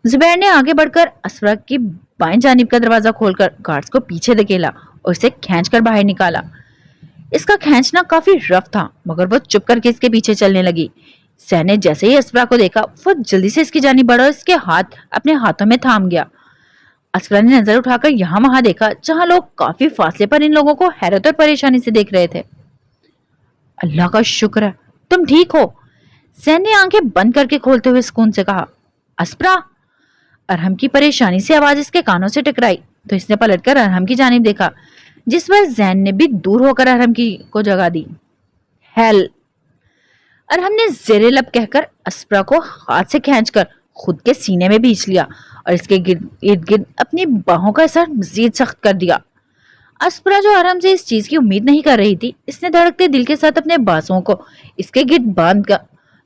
जुबैर ने आगे बढ़कर अस्परा की बाएं जानिब का दरवाजा खोलकर गार्ड्स को पीछे धकेला और इसे खींचकर बाहर निकाला। इसका खींचना काफी रफ था, मगर वो चुप करके इसके पीछे चलने लगी। सैन ने जैसे ही अस्परा को देखा वो जल्दी से इसकी जानिब बढ़ा और इसके हाथ अपने हाथों में थाम गया। अस्परा ने नजर उठाकर यहाँ वहां देखा जहां लोग काफी फासले पर इन लोगों को हैरत और परेशानी से देख रहे थे। अल्लाह का शुक्र है तुम ठीक हो, सैन ने आंखें बंद करके खोलते हुए सुकून से कहा। अस्परा! अरहम की परेशानी से आवाज इसके कानों से टकराई तो इसने पलटकर अरहम की जानिब देखा, जिस पर जैन ने भी दूर होकर अरहम की को जगह दी। हेल! अरहम ने जेरे लब कहकर अस्परा को हाथ से खींचकर खुद के सीने में भींच लिया और इसके इर्द गिर्द अपनी बाहों का असर मजीद सख्त कर दिया। अस्परा जो अरहम से इस चीज की उम्मीद नहीं कर रही थी, इसने धड़कते दिल के साथ अपने बांसों को इसके गिर्द बांध कर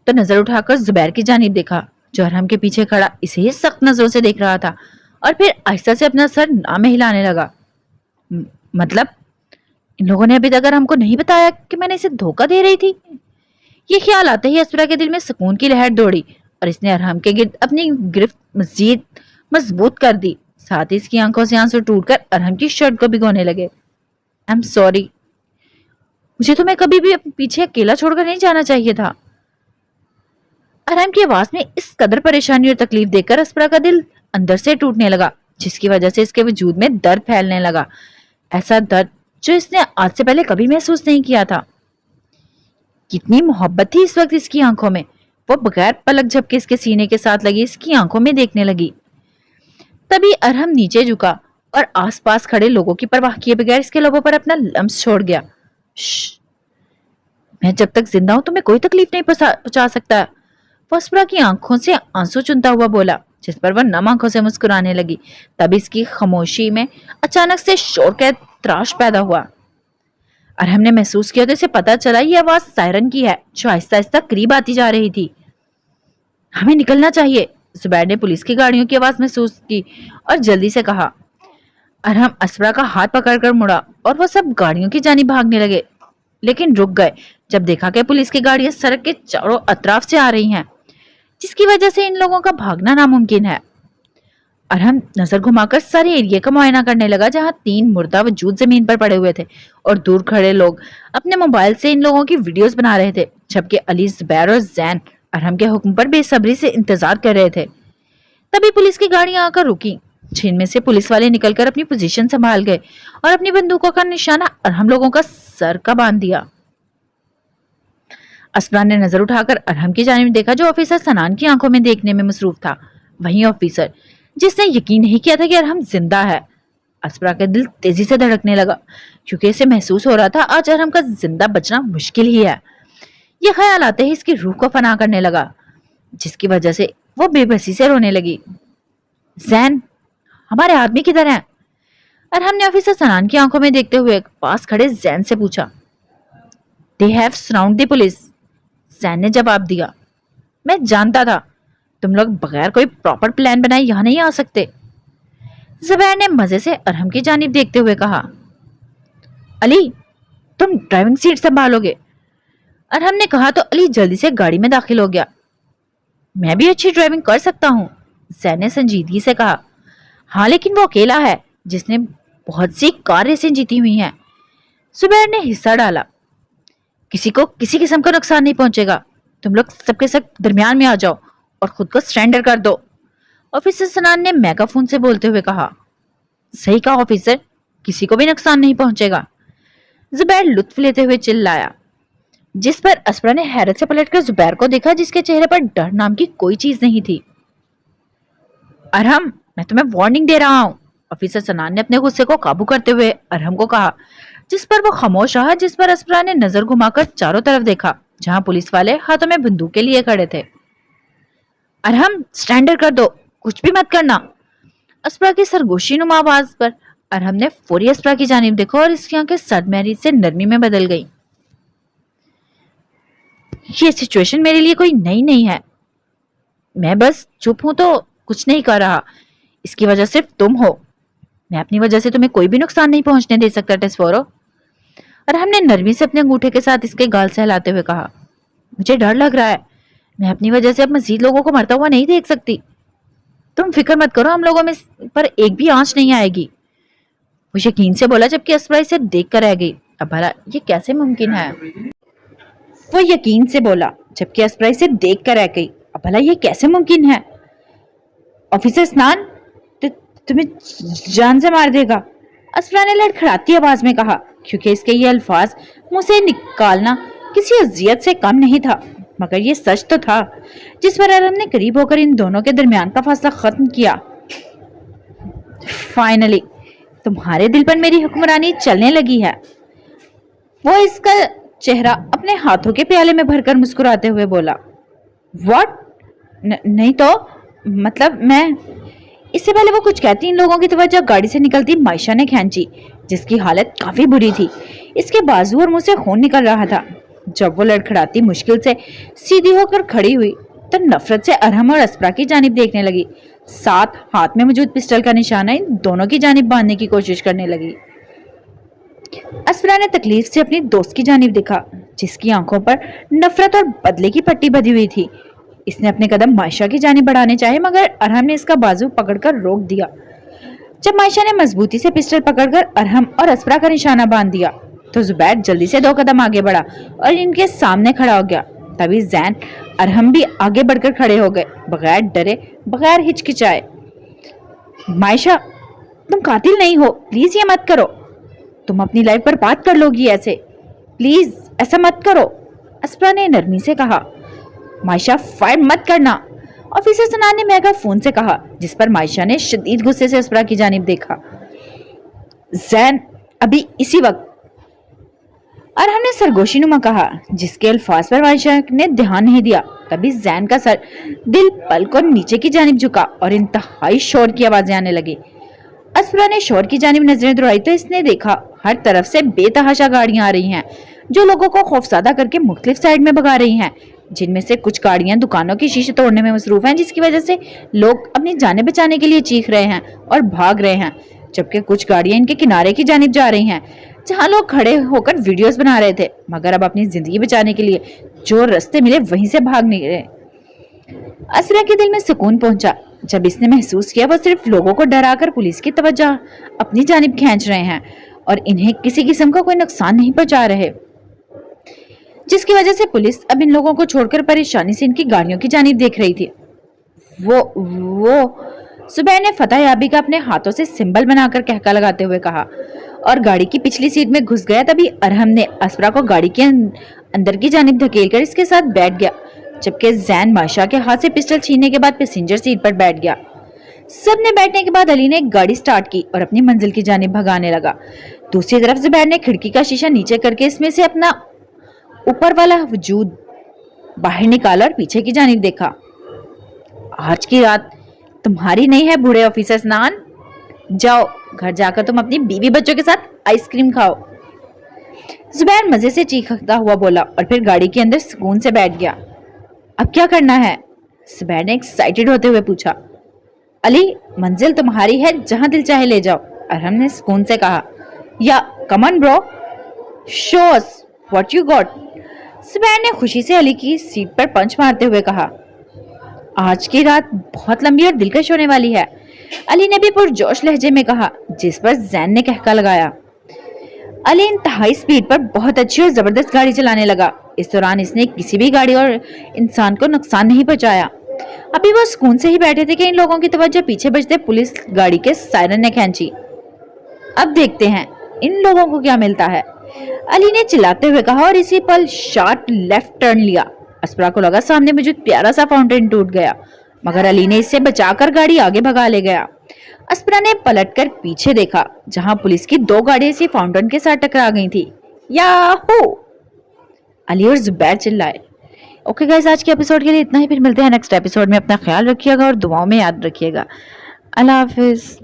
तो नजर उठाकर जुबैर की जानिब देखा, जो अरहम के पीछे खड़ा इसे ही सख्त नजरों से देख रहा था, और फिर आहिस्ता से अपना सर नामे हिलाने लगा। मतलब इन लोगों ने अभी तक हमको नहीं बताया कि मैंने इसे धोखा दे रही थी। ये ख्याल आते ही अस्परा के दिल में सुकून की लहर दौड़ी और इसने अरहम के गिर्द अपनी गिरफ्त मजीद मजबूत कर दी। साथ ही इसकी आंखों से आंसू टूटकर अरहम की शर्ट को भिगोने लगे। आई एम सॉरी, मुझे तुम्हें कभी भी पीछे अकेला छोड़कर नहीं जाना चाहिए था। अरहम की आवाज में इस कदर परेशानी और तकलीफ देखकर अस्परा का दिल अंदर से टूटने लगा, जिसकी वजह से इसके वजूद में दर्द फैलने लगा, ऐसा दर्द जो इसने आज से पहले कभी महसूस नहीं किया था। कितनी मोहब्बत थी इस वक्त इसकी आंखों में। वो बगैर पलक झपके इसके सीने के साथ लगी इसकी आंखों में देखने लगी। तभी अरहम नीचे झुका और आसपास खड़े लोगों की परवाह किए बगैर इसके लबों पर अपना लम्स छोड़ गया। मैं जब तक जिंदा हूं तुम्हें कोई तकलीफ नहीं पहुंचा सकता, वो अस्परा की आंखों से आंसू चुनता हुआ बोला, जिस पर वह नम आंखों से मुस्कुराने लगी। तभी इसकी खामोशी में अचानक से शोर का त्राश पैदा हुआ। अरहम ने महसूस किया तो इसे पता चला ये आवाज सायरन की है, जो आहिस्ता आहिस्ता करीब आती जा रही थी। हमें निकलना चाहिए, जुबैर ने पुलिस की गाड़ियों की आवाज महसूस की और जल्दी से कहा। अरहम अस्परा का हाथ पकड़कर मुड़ा और वह सब गाड़ियों की जानिब भागने लगे, लेकिन रुक गए जब देखा कि पुलिस की गाड़ियां सड़क के चारों अतराफ से आ रही हैं, जिसकी वजह से इन लोगों का भागना नामुमकिन है। अरहम नजर घुमाकर सारे एरिया का मुआयना करने लगा, जहां 3 मुर्दा वजूद जमीन पर पड़े हुए थे और दूर खड़े लोग अपने मोबाइल से इन लोगों की वीडियोस बना रहे थे, जबकि अली, जुबैर और जैन अरहम के हुक्म पर बेसब्री से इंतजार कर रहे थे। तभी पुलिस की गाड़ियां आकर रुकी, जिनमें से पुलिस वाले निकलकर अपनी पोजीशन संभाल गए और अपनी बंदूकों का निशाना अरहम लोगों का सर का बांध दिया। अस्परा ने नजर उठाकर अरहम की जानिब देखा, जो ऑफिसर सनान की आंखों में देखने में मसरूफ था। वही ऑफिसर जिसने यकीन नहीं किया था कि अरहम जिंदा है। अस्परा का दिल तेजी से धड़कने लगा, क्योंकि इसे महसूस हो रहा था आज अरहम का जिंदा बचना मुश्किल ही है। यह ख्याल आते ही इसकी रूह को फना करने लगा, जिसकी वजह से वो बेबसी से रोने लगी। जैन, हमारे आदमी किधर हैं? अरहम ने ऑफिसर सनान की आंखों में देखते हुए पास खड़े जैन से पूछा। They have surround the police, Jain ने जवाब दिया। मैं जानता था तुम लोग बगैर कोई प्रॉपर प्लान बनाए यहां नहीं आ सकते, जुबैर ने मजे से अरहम की जानिब देखते हुए कहा। अली, तुम ड्राइविंग सीट संभालोगे, अरहम ने कहा तो अली जल्दी से गाड़ी में दाखिल हो गया। मैं भी अच्छी ड्राइविंग कर सकता हूँ, जैन ने संजीदगी से कहा। हाँ, लेकिन वो अकेला है जिसने बहुत सी कार रेसें जीती हुई हैं, जुबैर ने हिस्सा डाला। किसी को किसी किस्म का नुकसान नहीं पहुंचेगा, तुम लोग सबके सब दरमियान में आ जाओ और खुद को सरेंडर कर दो, ऑफिसर सनान ने मेगाफोन से बोलते हुए कहा। सही कहा ऑफिसर, किसी को भी नुकसान नहीं पहुंचेगा, जुबैर लुत्फ लेते हुए चिल्लाया, जिस पर अस्परा ने हैरत से पलटकर जुबैर को देखा, जिसके चेहरे पर डर नाम की कोई चीज नहीं थी। अरहम, मैं तुम्हें वार्निंग दे रहा हूं, ऑफिसर सनान ने अपने गुस्से को काबू करते हुए अरहम को कहा, जिस पर वो खामोश रहा, जिस पर अस्परा ने नजर घुमाकर चारों तरफ देखा, जहां पुलिस वाले हाथों में बंदूकें लिए खड़े थे। अरहम, स्टैंडर कर दो, कुछ भी मत करना, अस्परा की सरगोशी नुमा आवाज पर अरहम ने फौरी अस्परा की जानिब देखा और इसकी आंखें सदमेरी से नरमी में बदल गई। ये सिचुएशन मेरे लिए कोई नई नहीं है, मैं बस चुप हूं तो कुछ नहीं कर रहा, इसकी वजह सिर्फ तुम हो, मैं अपनी वजह से तुम्हें कोई भी नुकसान नहीं पहुंचने दे सकता टेस्फोरो, अरहम ने नरमी से अपने अंगूठे के साथ इसके गाल से हिलाते हुए कहा। मुझे डर लग रहा है, मैं अपनी वजह से अब मजीद लोगों को मरता हुआ नहीं देख सकती, तुम फिक्र मत करो, हम लोगों में पर एक भी आंच नहीं आएगी, वो यकीन से बोला, जबकि अस्परा इसे देख कर रह गई। अब भला ये कैसे मुमकिन है? वो यकीन से बोला, जबकि अस्परा इसे देख कर रह गई। अब भला ये कैसे मुमकिन है? ऑफिसर स्नान तुम्हें जान से मार देगा, अस्परा ने लड़खड़ाती आवाज में कहा, क्योंकि इसके ये अल्फाज मुंह से निकालना किसी अजियत से कम नहीं था, मगर ये सच तो था, जिस पर अरहम ने करीब होकर इन दोनों के दरमियान का फासला खत्म किया। फाइनली तुम्हारे दिल पर मेरी हुक्मरानी चलने लगी है, वो इसका चेहरा अपने हाथों के प्याले में भरकर मुस्कुराते हुए बोला। व्हाट? नहीं तो मतलब मैं, इससे पहले वो कुछ कहती इन लोगों की तवज्जो गाड़ी से निकलती मायशा ने खींची, जिसकी हालत काफी बुरी थी, इसके बाजू और मुंह से खून निकल रहा था। जब वो लड़खड़ाती मुश्किल से सीधी होकर खड़ी हुई तो नफरत से अरहम और अस्परा की जानिब देखने लगी, साथ हाथ में मौजूद पिस्टल का निशाना इन दोनों की जानिब बांधने की कोशिश करने लगी। अस्परा ने तकलीफ से अपनी दोस्त की जानिब देखा, जिसकी आंखों पर नफरत और बदले की पट्टी बधी हुई थी। इसने अपने कदम मायशा की जानिब बढ़ाने चाहे, मगर अरहम ने इसका बाजू पकड़कर रोक दिया। जब मायशा ने मजबूती से पिस्टल पकड़कर अरहम और अस्परा का निशाना बांध दिया, तो जुबैर जल्दी से 2 कदम आगे बढ़ा और इनके सामने खड़ा हो गया। तभी जैन, अरहम भी आगे बढ़कर खड़े हो गए, बगैर डरे, बगैर हिचकिचाए। मायशा, तुम कातिल नहीं हो, प्लीज ये मत करो, तुम अपनी लाइफ पर बात कर लोगी ऐसे, प्लीज ऐसा मत करो, अस्परा ने नरमी से कहा। मायशा फायर मत करना, ऑफिसर सनान ने मेगा फोन से कहा, जिस पर मायशा ने शदीद गुस्से से अस्परा की जानिब देखा। जैन अभी इसी वक्त, और हमने सरगोशी नुमा कहा, जिसके अल्फाज पर मायशा ने ध्यान नहीं दिया। तभी जैन का सर दिल पल को नीचे की जानिब झुका और इंतहाई शोर की आवाजें आने लगी। अस्परा ने शोर की जानिब नजरें दौड़ाई तो इसने देखा हर तरफ से बेतहाशा गाड़ियां आ रही हैं, जो लोगों को खौफजदा करके मुख्तलिफ साइड में भगा रही हैं, जिनमें से कुछ गाड़ियां दुकानों की शीशे तोड़ने में मसरूफ हैं, जिसकी वजह से लोग अपनी जानें बचाने के लिए चीख रहे हैं और भाग रहे हैं, जबकि कुछ गाड़ियां इनके किनारे की जानिब जा रही हैं, जहां लोग खड़े होकर वीडियोस बना रहे थे, मगर अब अपनी जिंदगी बचाने के लिए जो रास्ते मिले वहीं से भाग निकले। असरा के दिल में सुकून पहुंचा जब इसने महसूस किया वो सिर्फ लोगों को डराकर पुलिस की तवज्जो अपनी जानिब खींच रहे हैं और इन्हें किसी किस्म का कोई नुकसान नहीं पहुंचा रहे, जिसकी वजह से पुलिस अब इन लोगों को छोड़कर परेशानी से इनकी गाड़ियों की जानिब देख रही थी। वो सुबैर ने फतह याबी का अपने हाथों से सिंबल बनाकर कहका लगाते हुए कहा और गाड़ी की पिछली सीट में घुस गया। तभी अरहम ने असरा को गाड़ी के अंदर की जानिब धकेलकर इसके साथ बैठ गया, जबकि जैन मायशा के हाथ से पिस्टल छीनने के बाद पैसेंजर सीट पर बैठ गया। सबने बैठने के बाद अली ने गाड़ी स्टार्ट की और अपनी मंजिल की जानिब भगाने लगा। दूसरी तरफ जुबैर ने खिड़की का शीशा नीचे करके इसमें से अपना ऊपर वाला वजूद बाहर निकाला और पीछे की जानिब देखा। आज की रात तुम्हारी नहीं है बूढ़े ऑफिसर स्नान, जाओ घर जाकर तुम अपनी बीवी बच्चों के साथ आइसक्रीम खाओ। जुबैर मजे से चीखता हुआ बोला और फिर गाड़ी के अंदर सुकून से बैठ गया। अब क्या करना है? जुबैर ने एक्साइटेड होते हुए पूछा। अली मंजिल तुम्हारी है, जहां दिल चाहे ले जाओ, अरहम ने सुकून से कहा। या come on bro, show us what you got. Zubair ने खुशी से अली की सीट पर पंच मारते हुए कहा। आज की रात बहुत लंबी और दिलकश होने वाली है, अली ने भी पुरजोश लहजे में कहा, जिस पर जैन ने कहका लगाया। अली इंतहाई स्पीड पर बहुत अच्छी और जबरदस्त गाड़ी चलाने लगा। इस दौरान इसने किसी भी गाड़ी और इंसान को नुकसान नहीं पहुंचाया। अभी वो सुकून से ही बैठे थे कि इन लोगों की तवज्जो पीछे बजते पुलिस गाड़ी के सायरन ने खींची। अब देखते हैं इन लोगों को क्या मिलता है, अली ने चिल्लाते हुए कहा और इसी पल शार्प लेफ्ट टर्न लिया। अस्परा को लगा सामने मौजूद प्यारा सा फाउंटेन टूट गया, मगर अली ने इससे बचाकर गाड़ी आगे भगा ले गया। अस्परा ने पलटकर पीछे देखा, जहां पुलिस की 2 गाड़ियां इसी फाउंटेन के साथ टकरा गई थी। याहू! अली और जुबैर चिल्लाए। ओके गाइस, आज के एपिसोड के लिए इतना ही। फिर मिलते हैं नेक्स्ट एपिसोड में। अपना ख्याल रखिएगा और दुआओं में याद रखिएगा। अल्लाह हाफिज।